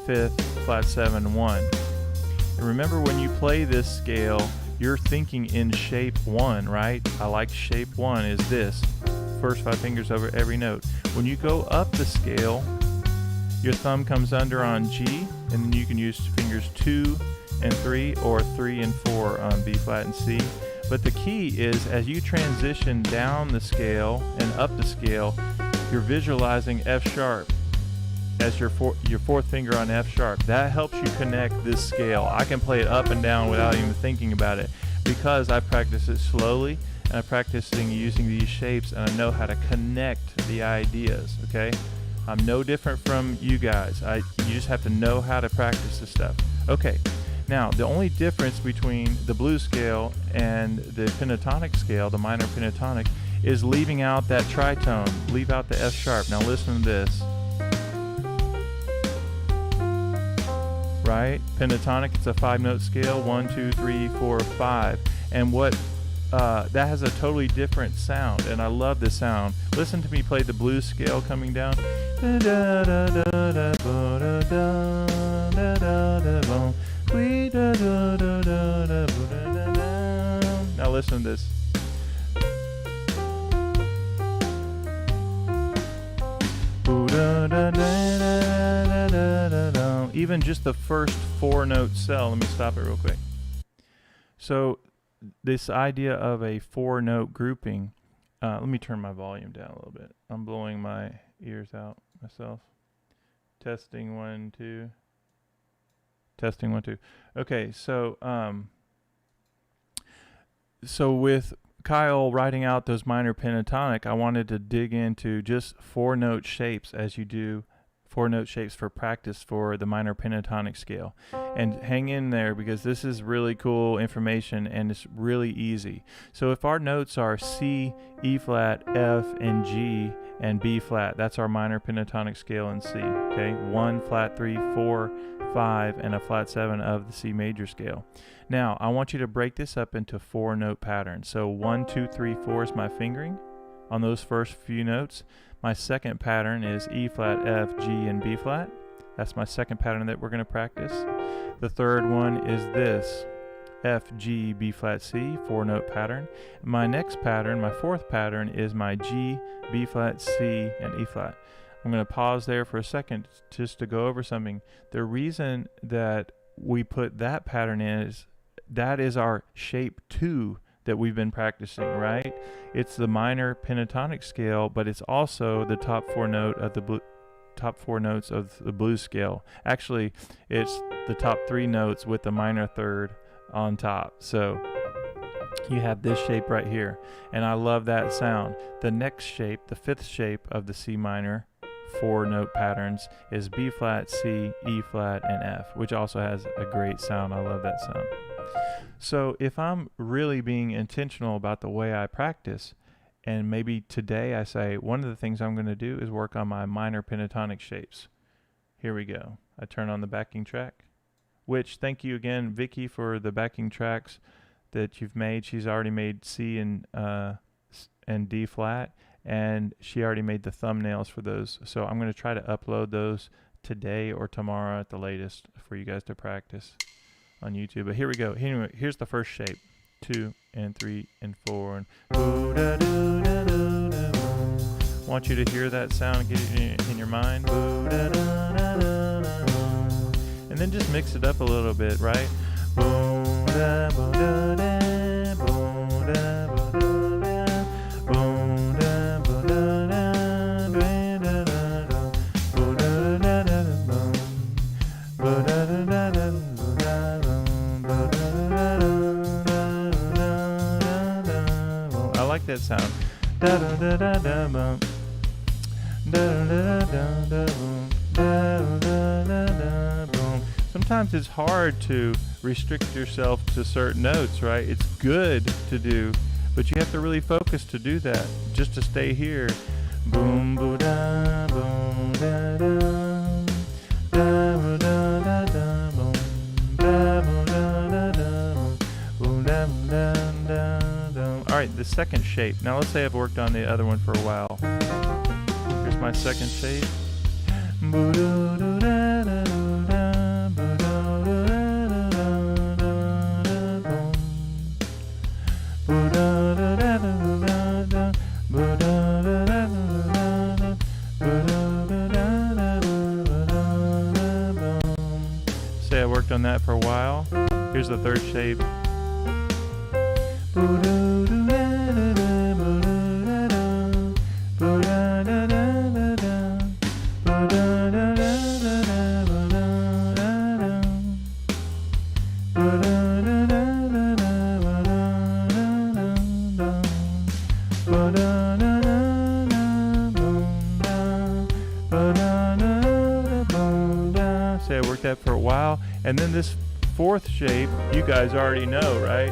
5th, flat 7, 1. And remember, when you play this scale, you're thinking in shape 1, right? I like shape 1 is this. First 5 fingers over every note. When you go up the scale, your thumb comes under on G, and then you can use fingers 2 and 3 or 3 and 4 on B flat and C. But the key is, as you transition down the scale and up the scale, you're visualizing F sharp. as your fourth finger on F sharp. That helps you connect this scale. I can play it up and down without even thinking about it because I practice it slowly and I'm practicing using these shapes, and I know how to connect the ideas. Okay, I'm no different from you guys. You just have to know how to practice this stuff. Okay, now the only difference between the blues scale and the pentatonic scale, the minor pentatonic, is leaving out that tritone. Leave out the F sharp. Now listen to this. Right? Pentatonic, it's a 5-note scale, 1, 2, 3, 4, 5. And what that has a totally different sound, and I love this sound. Listen to me play the blues scale coming down. Now listen to this. Even just the first 4-note cell. Let me stop it real quick. So this idea of a 4-note grouping, let me turn my volume down a little bit. I'm blowing my ears out myself. Testing 1 2. Testing 1 2. Okay, so with Kyle writing out those minor pentatonic, I wanted to dig into just 4-note shapes as you do 4-note shapes for practice for the minor pentatonic scale. And hang in there because this is really cool information and it's really easy. So if our notes are C, E flat, F, and G, and B flat, that's our minor pentatonic scale in C. Okay, 1, flat 3, 4, 5, and a flat 7 of the C major scale. Now I want you to break this up into 4-note patterns. So 1, 2, 3, 4 is my fingering on those first few notes. My second pattern is E flat, F, G, and B flat. That's my second pattern that we're going to practice. The third one is this, F, G, B flat, C, 4-note pattern. My next pattern, my fourth pattern, is my G, B flat, C, and E flat. I'm going to pause there for a second just to go over something. The reason that we put that pattern in is that is our shape 2 that we've been practicing, right? It's the minor pentatonic scale, but it's also the top 4 note of the top 4 notes of the blues scale. Actually, it's the top 3 notes with the minor third on top. So you have this shape right here, and I love that sound. The next shape, the 5th shape of the C minor 4-note patterns, is B flat, C, E flat, and F, which also has a great sound. I love that sound. So if I'm really being intentional about the way I practice, and maybe today I say one of the things I'm going to do is work on my minor pentatonic shapes. Here we go. I turn on the backing track, which thank you again, Vicky, for the backing tracks that you've made. She's already made C and D flat, and she already made the thumbnails for those. So I'm going to try to upload those today or tomorrow at the latest for you guys to practice on YouTube. But here we go. Anyway, here's the first shape. 2 and 3 and 4 and I want you to hear that sound, get it in your mind. And then just mix it up a little bit, right? I like that sound. Sometimes it's hard to restrict yourself to certain notes, right? It's good to do, but you have to really focus to do that, just to stay here. Boom, boom, da, boom, da, da, da, da, da, boom, da, boom, da, da, boom, da, da, da, da. All right, the second shape. Now let's say I've worked on the other one for a while. Here's my second shape. Say I worked on that for a while. Here's the third shape. Say I worked that for a while. And then this fourth shape, you guys already know, right?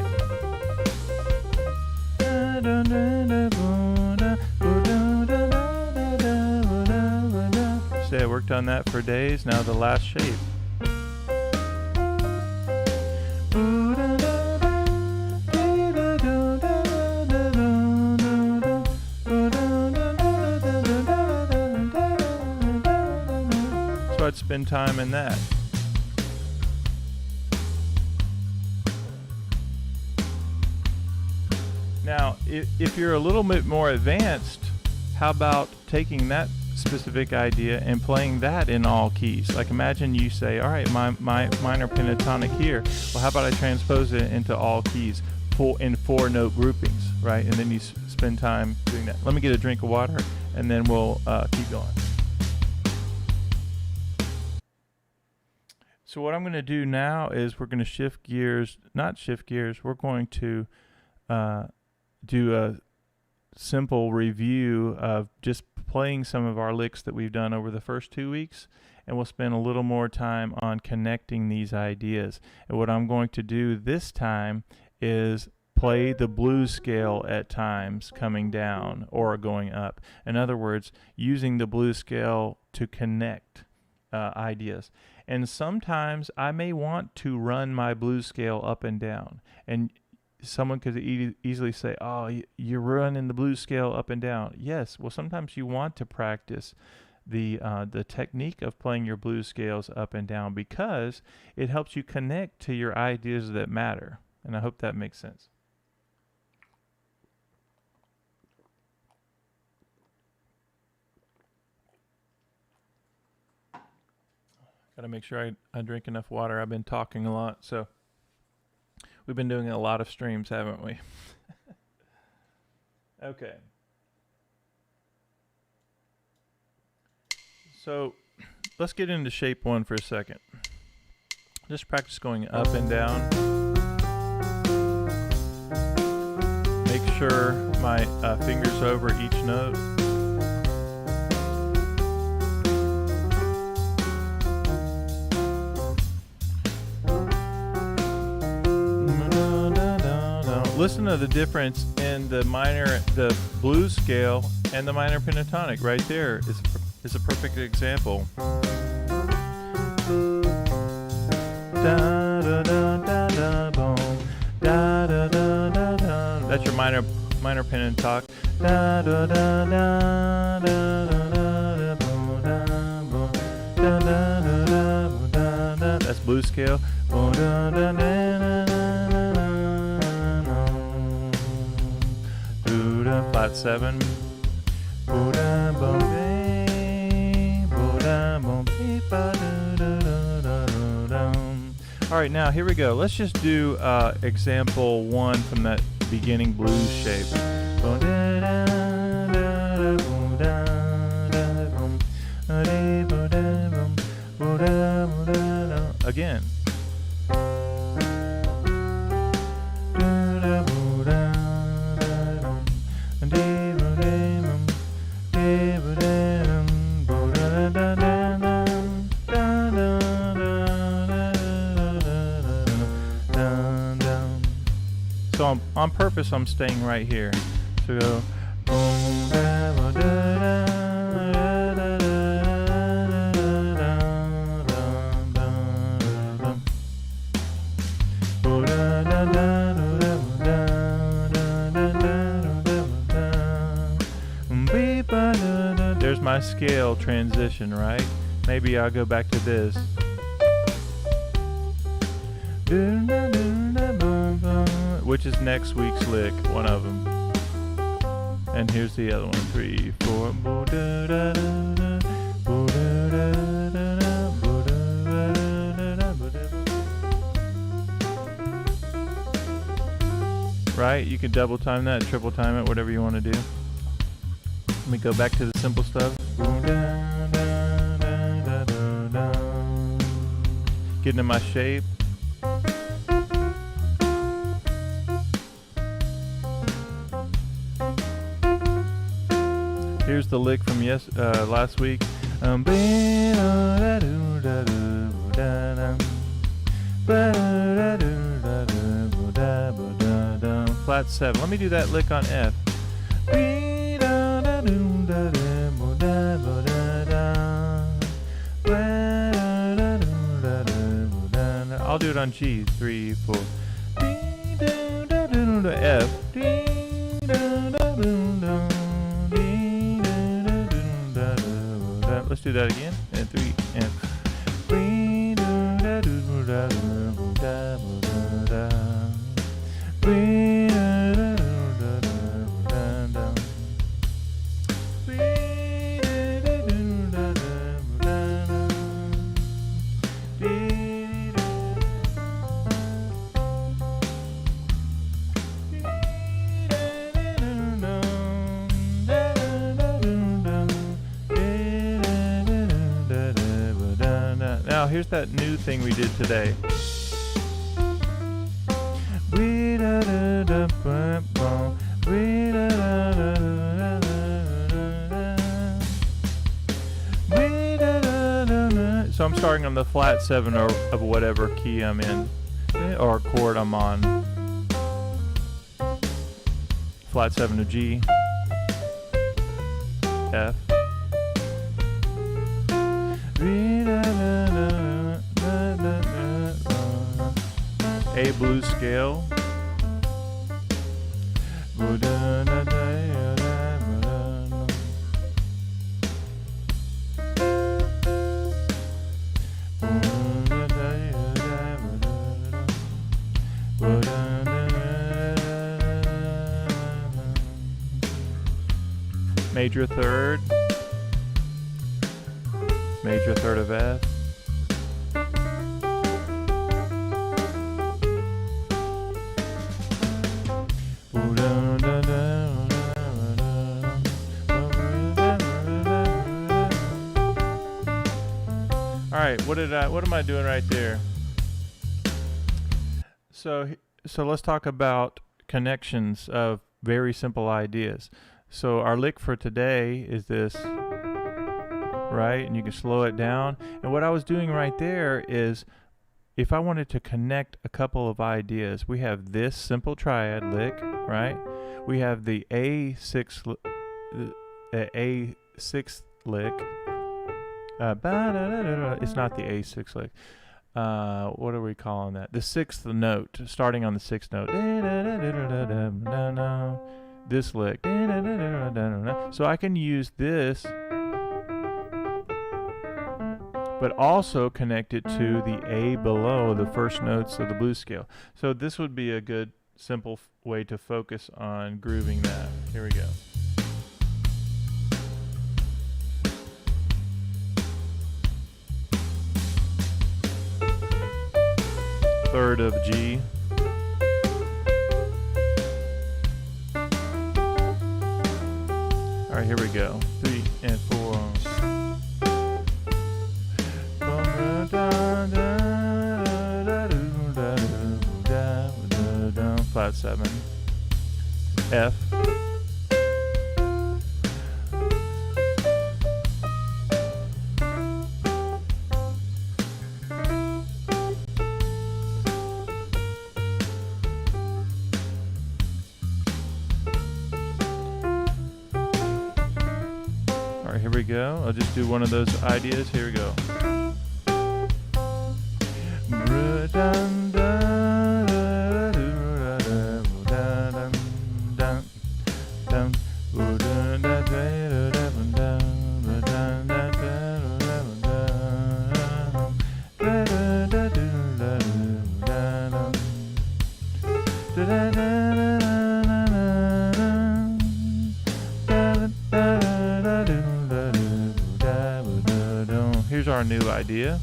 Say I worked on that for days. Now the last shape. So I'd spend time in that. Now, if you're a little bit more advanced, how about taking that specific idea and playing that in all keys? Like imagine you say, all right, my minor pentatonic here. Well, how about I transpose it into all keys in 4-note groupings, right? And then you spend time doing that. Let me get a drink of water, and then we'll keep going. So what I'm going to do now is we're going to shift gears, not shift gears, we're going to do a simple review of just playing some of our licks that we've done over the first 2 weeks, and we'll spend a little more time on connecting these ideas. And what I'm going to do this time is play the blues scale at times coming down or going up. In other words, using the blues scale to connect ideas. And sometimes I may want to run my blues scale up and down. And someone could easily say, oh, you're running the blues scale up and down. Yes, well, sometimes you want to practice the technique of playing your blues scales up and down because it helps you connect to your ideas that matter. And I hope that makes sense. Got to make sure I drink enough water. I've been talking a lot, so we've been doing a lot of streams, haven't we? Okay. So let's get into shape 1 for a second. Just practice going up and down. Make sure my fingers over each note. Listen to the difference in the blues scale and the minor pentatonic. Right there is a perfect example. That's your minor pentatonic. That's blues scale. Flat 7. All right, now here we go. Let's just do example 1 from that beginning blues shape. Again. So on purpose, I'm staying right here. So go. There's my scale transition, right? Maybe I'll go back to this. Which is next week's lick, one of them. And here's the other one. 3, 4. Right? You can double time that, triple time it, whatever you want to do. Let me go back to the simple stuff. Get into my shape. Here's the lick from last week. Flat 7. Let me do that lick on F. I'll do it on G. 3, 4. F. Let's do that again. And 3 and now here's that new thing we did today. So I'm starting on the flat 7 or of whatever key I'm in, or chord I'm on. Flat 7 to G, F. A blues scale. Major third of F. Alright, what am I doing right there? So let's talk about connections of very simple ideas. So our lick for today is this, right? And you can slow it down. And what I was doing right there is, if I wanted to connect a couple of ideas, we have this simple triad lick, right? We have the A6 lick. It's not the A6 lick. What are we calling that? The 6th note, starting on the 6th note. This lick. So I can use this, but also connect it to the A below the first notes of the blues scale. So this would be a good, simple way to focus on grooving that. Here we go. Third of G. All right, here we go. 3 and 4. Flat 7. F. Alright, here we go. I'll just do one of those ideas. Here we go. Here's our new idea.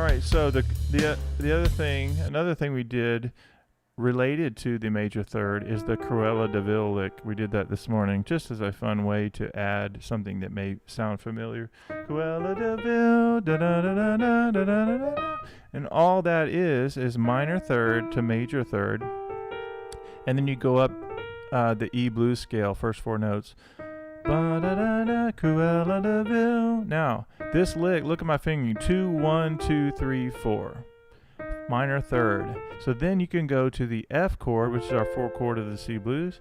All right, so another thing we did related to the major third is the Cruella de Vil lick. We did that this morning just as a fun way to add something that may sound familiar. Cruella de Vil, da da da da da da da da da. And all that is minor third to major third. And then you go up the E blues scale, first four notes. Ba-da-da-da, Cruella de Vil. Now, this lick, look at my finger, 2, 1, 2, 3, 4. Minor third. So then you can go to the F chord, which is our 4 chord of the C blues.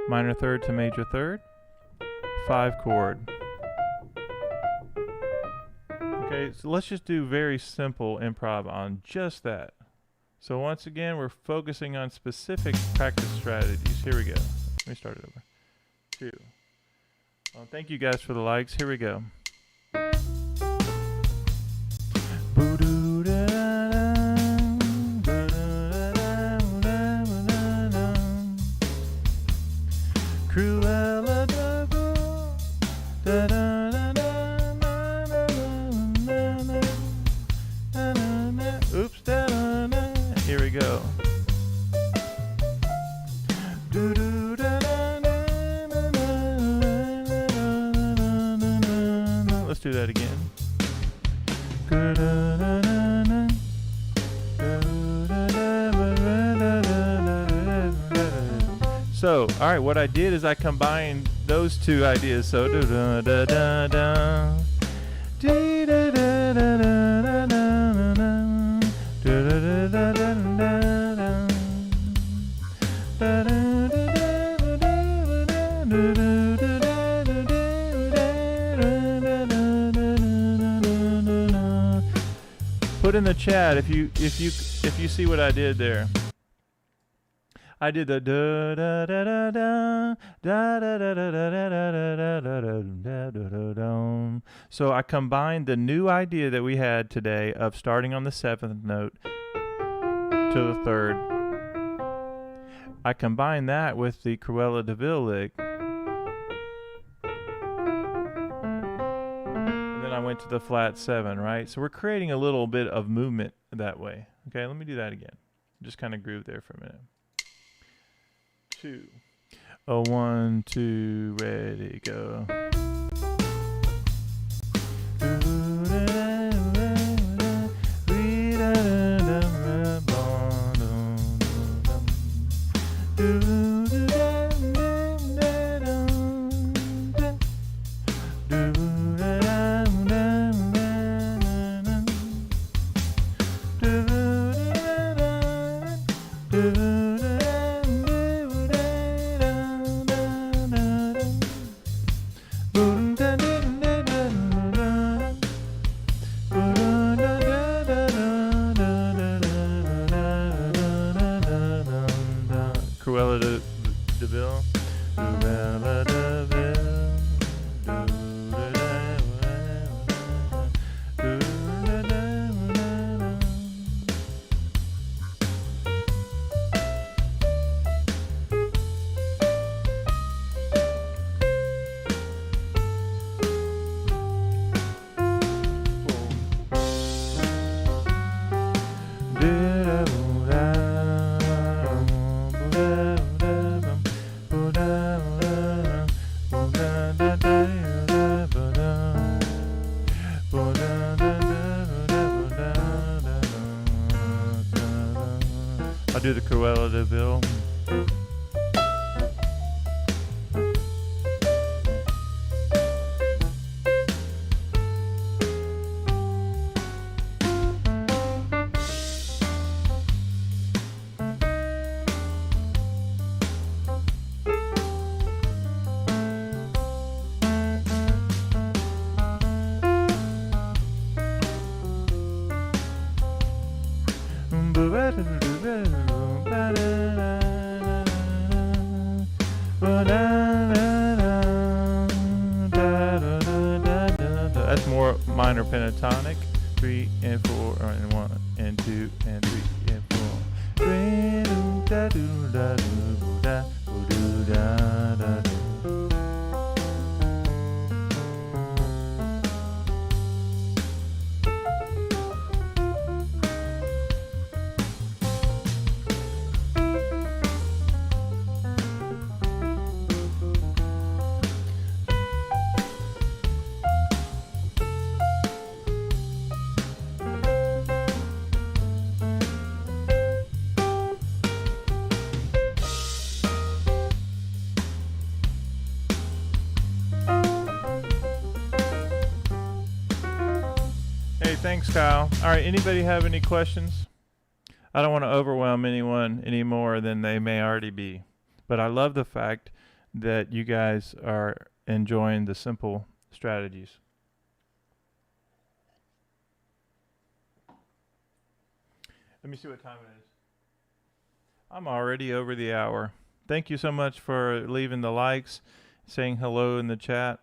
Minor third to major third. 5 chord. Okay, so let's just do very simple improv on just that. So once again, we're focusing on specific practice strategies. Here we go. Let me start it over. 2. Well, thank you guys for the likes. Here we go. Cruella de Vil, da da da da da da. Oops, da da da. Here we go. Do do da da da. Let's do that again. So, all right, what I did is I combined those two ideas. So, do da da da da, dee da da da da da da, do da da da da da da. Put in the chat if you see what I did there. I did the da da da da da da da da da da da da da. So I combined the new idea that we had today of starting on the 7th note to the 3rd. I combined that with the Cruella de Vil lick. And then I went to the flat 7, right? So we're creating a little bit of movement that way. Okay, let me do that again. Just kind of groove there for a minute. 2. 1, 2, ready, go. Cruella de Vil. Cruella de Vil. I'll do the Cruella de Vil. That's more minor pentatonic. 3 and 4 and 1 and 2 and 3 and 4. Great, thanks, Kyle. All right, anybody have any questions? I don't want to overwhelm anyone any more than they may already be. But I love the fact that you guys are enjoying the simple strategies. Let me see what time it is. I'm already over the hour. Thank you so much for leaving the likes, saying hello in the chat.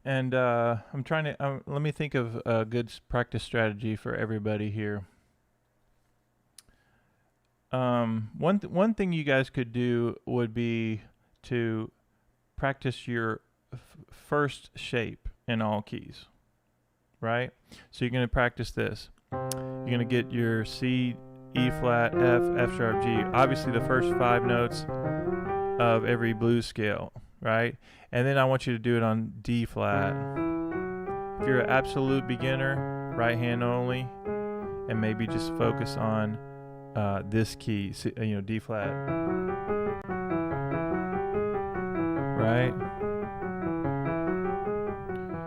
And I'm trying to, let me think of a good practice strategy for everybody here. One thing you guys could do would be to practice your first shape in all keys, right? So you're going to practice this. You're going to get your C, E flat, F, F sharp, G. Obviously the first 5 notes of every blues scale, right? And then I want you to do it on D flat. If you're an absolute beginner, right hand only, and maybe just focus on this key, D flat, right?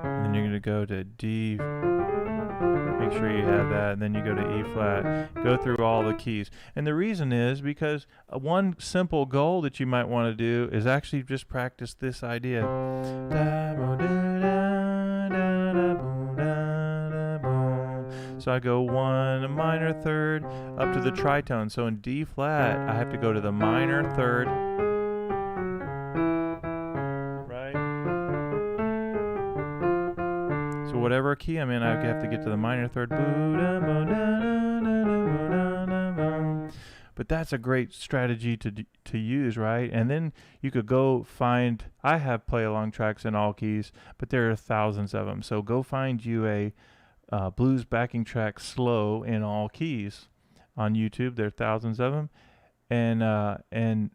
And then you're going to go to D, make sure you have that, and then you go to E flat, go through all the keys. And the reason is because one simple goal that you might want to do is actually just practice this idea. So I go 1 minor third up to the tritone. So in D flat, I have to go to the minor third, right? So whatever key I'm in, I have to get to the minor third. But that's a great strategy to use, right? And then you could go find, I have play along tracks in all keys, but there are thousands of them. So go find you a blues backing track slow in all keys on YouTube. There are thousands of them. And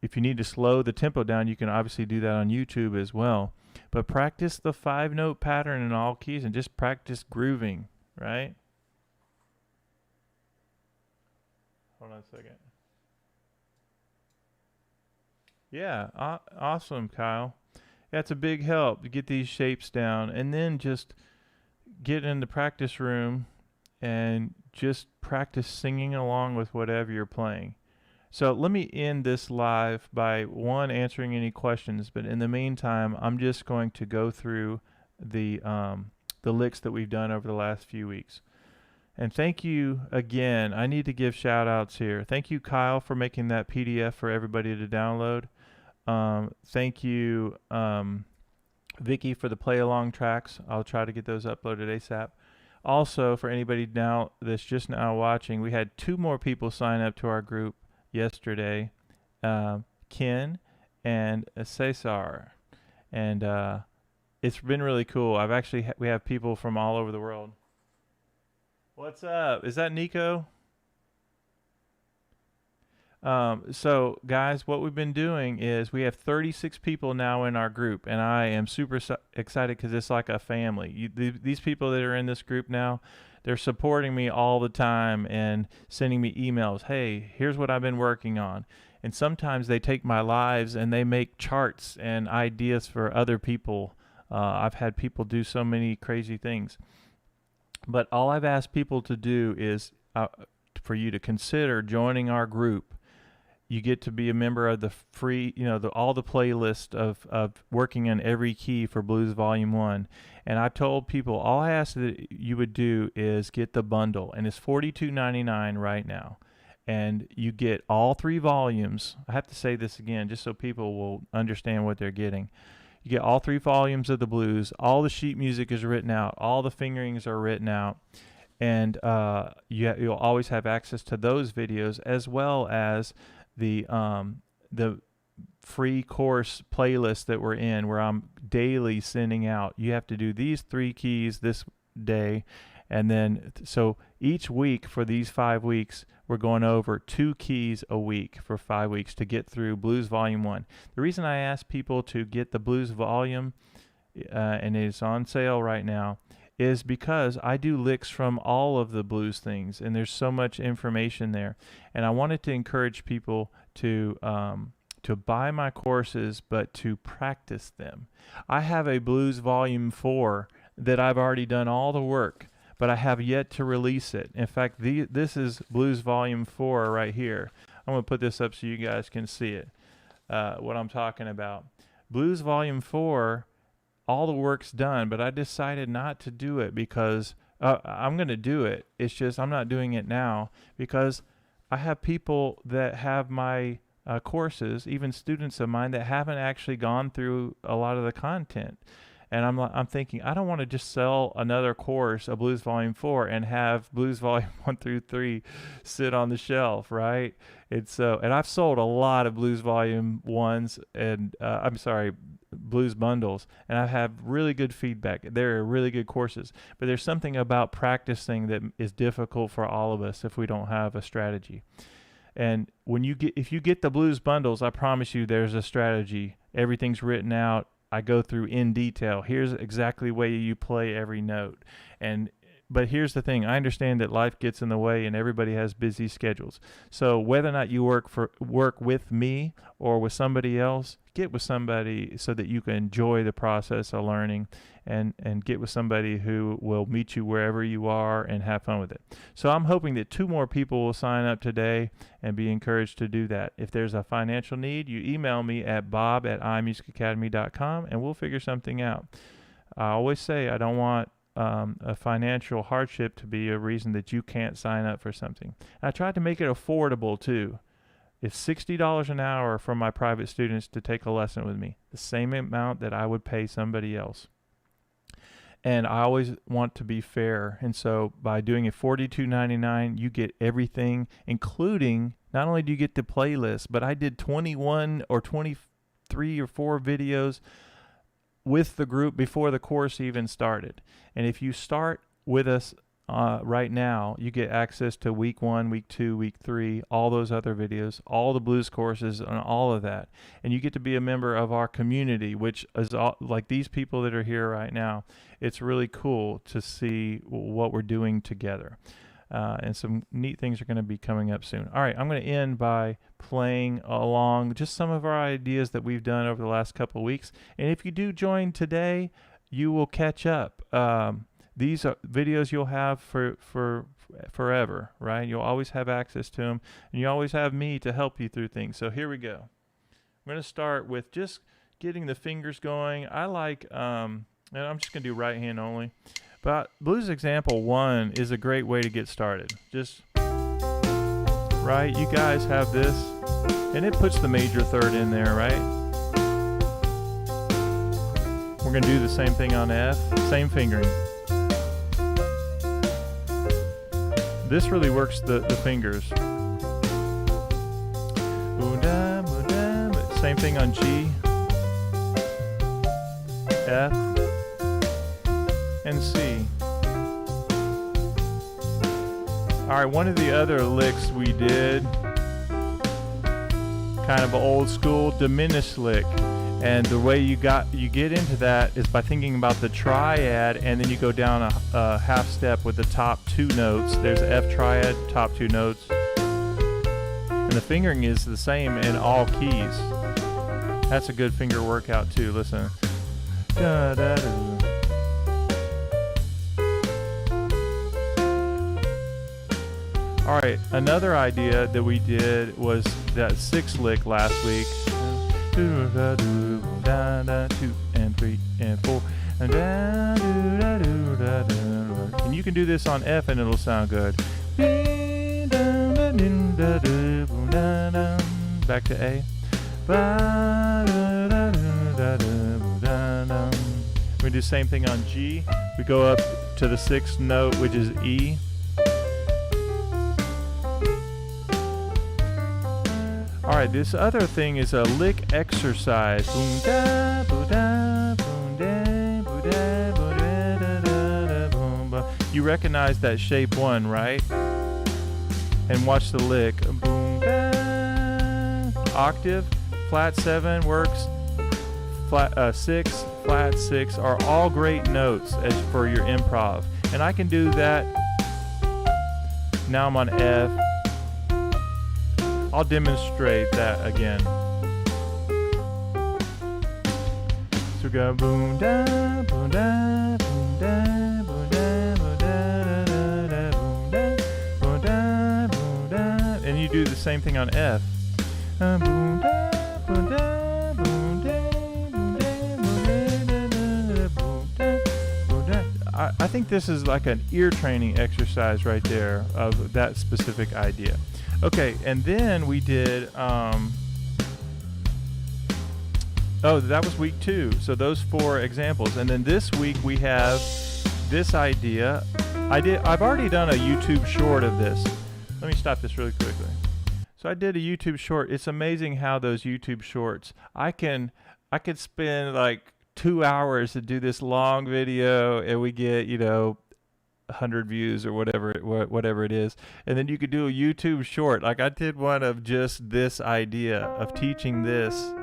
if you need to slow the tempo down, you can obviously do that on YouTube as well. But practice the 5-note pattern in all keys and just practice grooving, right? Hold on a second. Yeah, awesome, Kyle. That's a big help to get these shapes down, and then just get in the practice room and just practice singing along with whatever you're playing. So let me end this live by answering any questions, but in the meantime, I'm just going to go through the licks that we've done over the last few weeks. And thank you again. I need to give shout outs here. Thank you, Kyle, for making that PDF for everybody to download. Thank you, Vicky, for the play along tracks. I'll try to get those uploaded ASAP. Also, for anybody now that's just now watching, we had 2 more people sign up to our group yesterday, Ken and Cesar. And it's been really cool. We have people from all over the world. What's up? Is that Nico? So guys, what we've been doing is we have 36 people now in our group, and I am super excited because it's like a family. These people that are in this group now, they're supporting me all the time and sending me emails. Hey, here's what I've been working on. And sometimes they take my lives and they make charts and ideas for other people. I've had people do so many crazy things. But all I've asked people to do is for you to consider joining our group. You get to be a member of the free, all the playlist of working on every key for Blues Volume 1. And I've told people, all I ask that you would do is get the bundle. And it's $42.99 right now. And you get all 3 volumes. I have to say this again just so people will understand what they're getting. You get all 3 volumes of the blues. All the sheet music is written out. All the fingerings are written out. And you'll always have access to those videos, as well as the free course playlist that we're in, where I'm daily sending out. You have to do these 3 keys this day. And then, so each week for these 5 weeks, we're going over 2 keys a week for 5 weeks to get through Blues Volume 1. The reason I ask people to get the Blues Volume, and it's on sale right now, is because I do licks from all of the blues things, and there's so much information there. And I wanted to encourage people to buy my courses, but to practice them. I have a Blues Volume 4 that I've already done all the work, but I have yet to release it. In fact, this is Blues Volume 4 right here. I'm going to put this up so you guys can see it, what I'm talking about. Blues Volume 4, all the work's done, but I decided not to do it because I'm going to do it. It's just I'm not doing it now because I have people that have my courses, even students of mine, that haven't actually gone through a lot of the content. And I'm thinking, I don't want to just sell another course, a Blues Volume 4, and have Blues Volume 1 through 3 sit on the shelf, right? And I've sold a lot of Blues Volume 1s and, Blues bundles, and I have really good feedback. They're really good courses, but there's something about practicing that is difficult for all of us if we don't have a strategy. And if you get the blues bundles, I promise you there's a strategy. Everything's written out. I go through in detail. Here's exactly the way you play every note. But here's the thing. I understand that life gets in the way and everybody has busy schedules. So whether or not you work with me or with somebody else, get with somebody so that you can enjoy the process of learning, and get with somebody who will meet you wherever you are and have fun with it. So I'm hoping that 2 more people will sign up today and be encouraged to do that. If there's a financial need, you email me at bob@iMusicAcademy.com and we'll figure something out. I always say I don't want a financial hardship to be a reason that you can't sign up for something. I tried to make it affordable too. It's $60 an hour for my private students to take a lesson with me, the same amount that I would pay somebody else. And I always want to be fair. And so by doing it $42.99, you get everything, including, not only do you get the playlist, but I did 21 or 23 or 4 videos with the group before the course even started. And if you start with us right now, you get access to week 1, week 2, week 3, all those other videos, all the blues courses, and all of that. And you get to be a member of our community, which is like these people that are here right now. It's really cool to see what we're doing together. And some neat things are going to be coming up soon. All right, I'm going to end by playing along just some of our ideas that we've done over the last couple of weeks. And if you do join today, you will catch up. These are videos you'll have for forever, right? You'll always have access to them, and you always have me to help you through things. So here we go. I'm going to start with just getting the fingers going. I like, and I'm just going to do right hand only. But Blues Example 1 is a great way to get started. Just, right, you guys have this, and it puts the major third in there, right? We're going to do the same thing on F, same fingering. This really works the fingers. Same thing on G, F, and C. All right, one of the other licks we did, kind of old school, diminished lick. And the way you get into that is by thinking about the triad, and then you go down a half step with the top 2 notes. There's F triad, top 2 notes. And the fingering is the same in all keys. That's a good finger workout too. Listen. Da, da, da. All right, another idea that we did was that 6 lick last week. 2 and 3 and 4 and you can do this on F and it'll sound good. Back to A. We do the same thing on G. We go up to the 6th note, which is E. All right, this other thing is a lick exercise. You recognize that shape 1, right? And watch the lick. Octave, flat 7 works. Flat 6, flat 6 are all great notes as for your improv. And I can do that. Now I'm on F. I'll demonstrate that again. So we go boom da boom da boom da do the same thing on F. I think this is like an ear training exercise right there of that specific idea. Okay, and then we did, oh, that was week 2. So those 4 examples. And then this week we have this idea. I've already done a YouTube short of this. Let me stop this really quickly. So I did a YouTube short. It's amazing how those YouTube shorts, I could spend like 2 hours to do this long video and we get, 100 views or whatever it is. And then you could do a YouTube short. Like I did one of just this idea of teaching this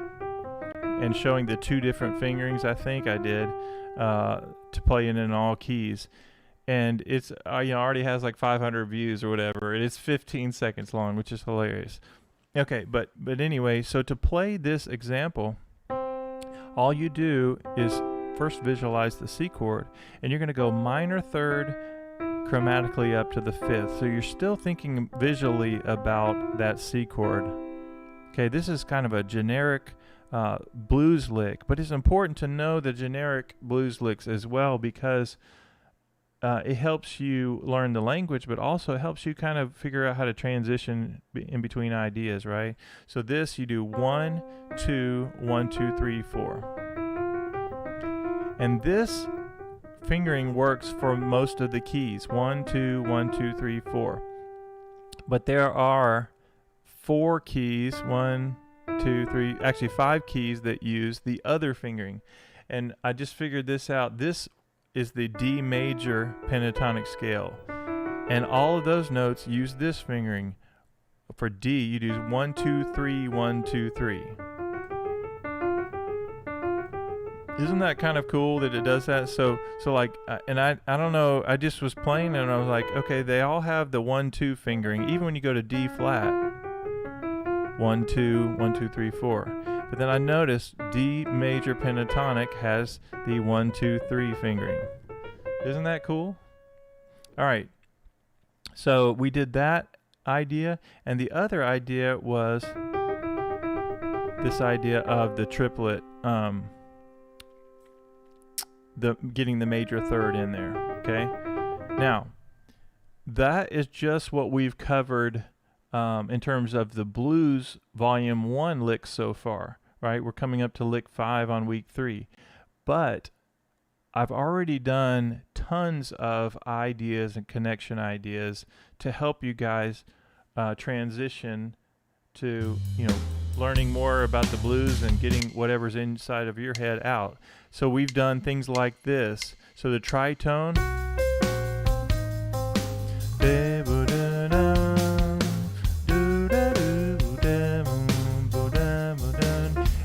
and showing the 2 different fingerings, I think I did, to play in all keys. And it's already has like 500 views or whatever. It's 15 seconds long, which is hilarious. Okay, but anyway, so to play this example, all you do is first visualize the C chord, and you're going to go minor third chromatically up to the 5th. So you're still thinking visually about that C chord. Okay, this is kind of a generic blues lick, but it's important to know the generic blues licks as well, because it helps you learn the language, but also it helps you kind of figure out how to transition in between ideas, right? So this, you do 1, 2, 1, 2, 3, 4. And this fingering works for most of the keys. 1, 2, 1, 2, 3, 4. But there are 4 keys, 1, 2, 3, actually 5 keys that use the other fingering. And I just figured this out. This is the D major pentatonic scale, and all of those notes use this fingering. For D, you do 1, 2, 3, 1, 2, 3. Isn't that kind of cool that it does that? So like, and I don't know, I just was playing and I was like, okay, they all have the 1, 2 fingering, even when you go to D flat. 1, 2, 1, 2, 3, 4. But then I noticed D major pentatonic has the 1, 2, 3 fingering. Isn't that cool? All right. So we did that idea, and the other idea was this idea of the triplet, getting the major third in there. Okay. Now, that is just what we've covered in terms of the blues volume 1 licks so far, right? We're coming up to lick 5 on week 3, but I've already done tons of ideas and connection ideas to help you guys transition to, learning more about the blues and getting whatever's inside of your head out. So we've done things like this. So the tritone,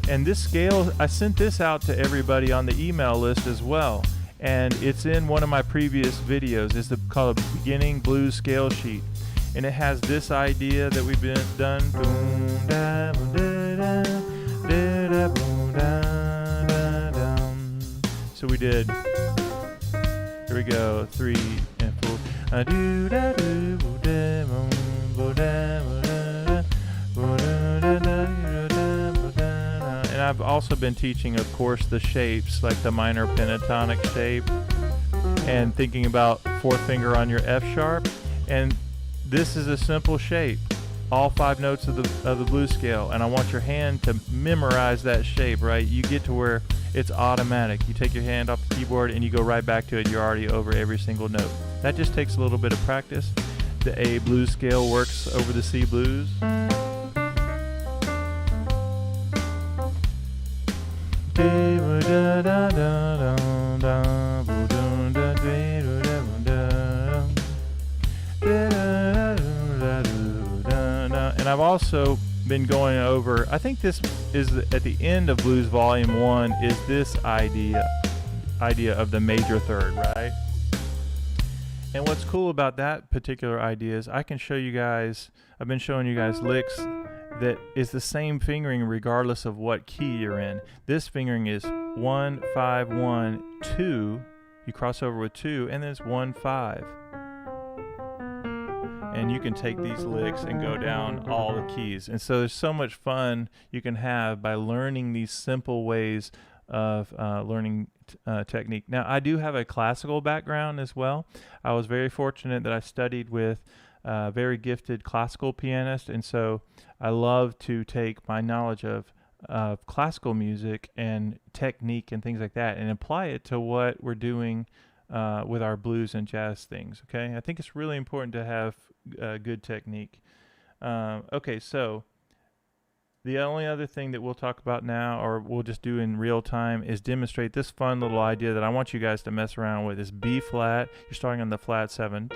and this scale, I sent this out to everybody on the email list as well, and it's in one of my previous videos. It's called a beginning blues scale sheet, and it has this idea that we've done. So we did, here we go, 3 and 4. And I've also been teaching, of course, the shapes, like the minor pentatonic shape, and thinking about 4th finger on your F sharp. And this is a simple shape, all 5 notes of the blues scale, and I want your hand to memorize that shape, right? You get to where it's automatic. You take your hand off the keyboard and you go right back to it. You're already over every single note. That just takes a little bit of practice. The A blues scale works over the C blues. And I've also been going over, I think this is at the end of Blues Volume 1, is this idea of the major third, right? And what's cool about that particular idea is I can show you guys, I've been showing you guys licks that is the same fingering regardless of what key you're in. This fingering is 1, 5, 1, 2. You cross over with 2, and then it's 1, 5. and you can take these licks and go down all the keys. And so there's so much fun you can have by learning these simple ways of learning technique. Now, I do have a classical background as well. I was very fortunate that I studied with a very gifted classical pianist, and so I love to take my knowledge of classical music and technique and things like that and apply it to what we're doing with our blues and jazz things. Okay, I think it's really important to have good technique. Okay, so the only other thing that we'll talk about now, or we'll just do in real time, is demonstrate this fun little idea that I want you guys to mess around with. Is B flat. You're starting on the flat 7.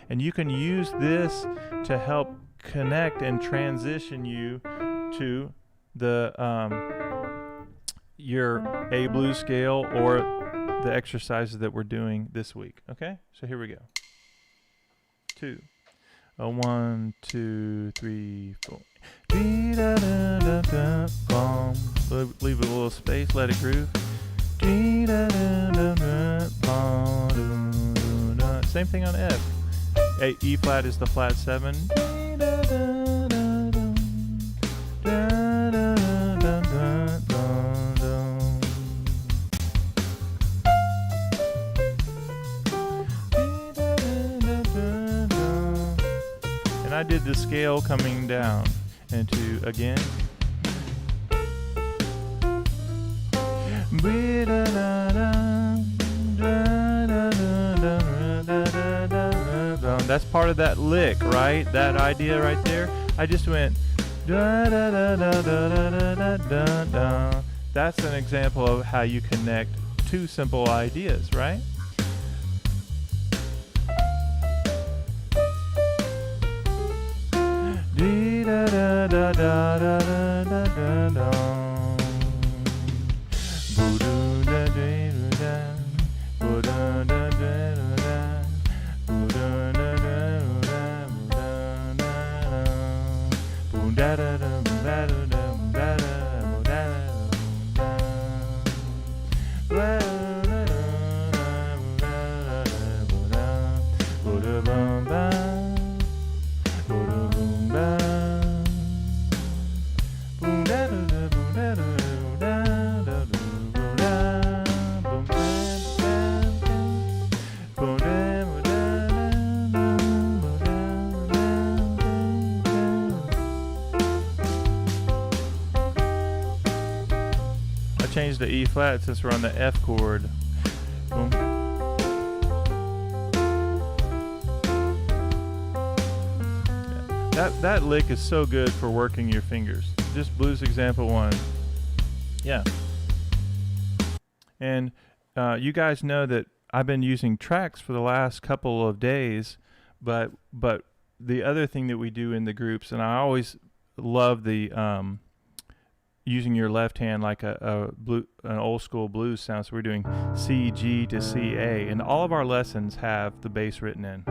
And you can use this to help connect and transition you to the your A blues scale or the exercises that we're doing this week. Okay, so here we go. 2, 1, 2, 3, 4. Leave a little space, let it groove. Same thing on F. E flat is the flat 7. And I did the scale coming down into again. That's part of that lick, right? That idea right there. I just went. That's an example of how you connect two simple ideas, right? Change the E flat since we're on the F chord. Boom. That lick is so good for working your fingers. Just blues example 1. Yeah. And you guys know that I've been using tracks for the last couple of days, but the other thing that we do in the groups, and I always love the using your left hand like an old school blues sound. So we're doing C, G to C, A, and all of our lessons have the bass written in.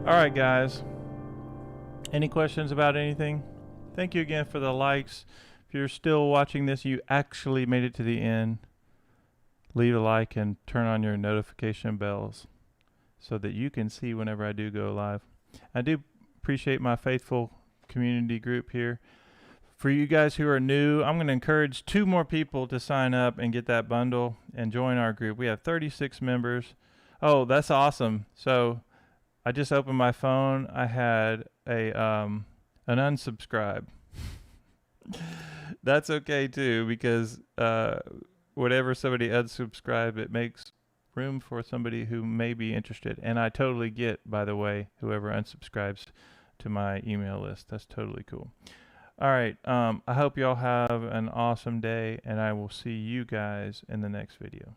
All right, guys. Any questions about anything? Thank you again for the likes. If you're still watching this, you actually made it to the end. Leave a like and turn on your notification bells so that you can see whenever I do go live. I do appreciate my faithful community group here. For you guys who are new, I'm going to encourage 2 more people to sign up and get that bundle and join our group. We have 36 members. Oh, that's awesome. So I just opened my phone. I had an unsubscribe. That's okay too, because whatever somebody unsubscribe, it makes room for somebody who may be interested. And I totally get, by the way, whoever unsubscribes to my email list. That's totally cool. All right. I hope y'all have an awesome day, and I will see you guys in the next video.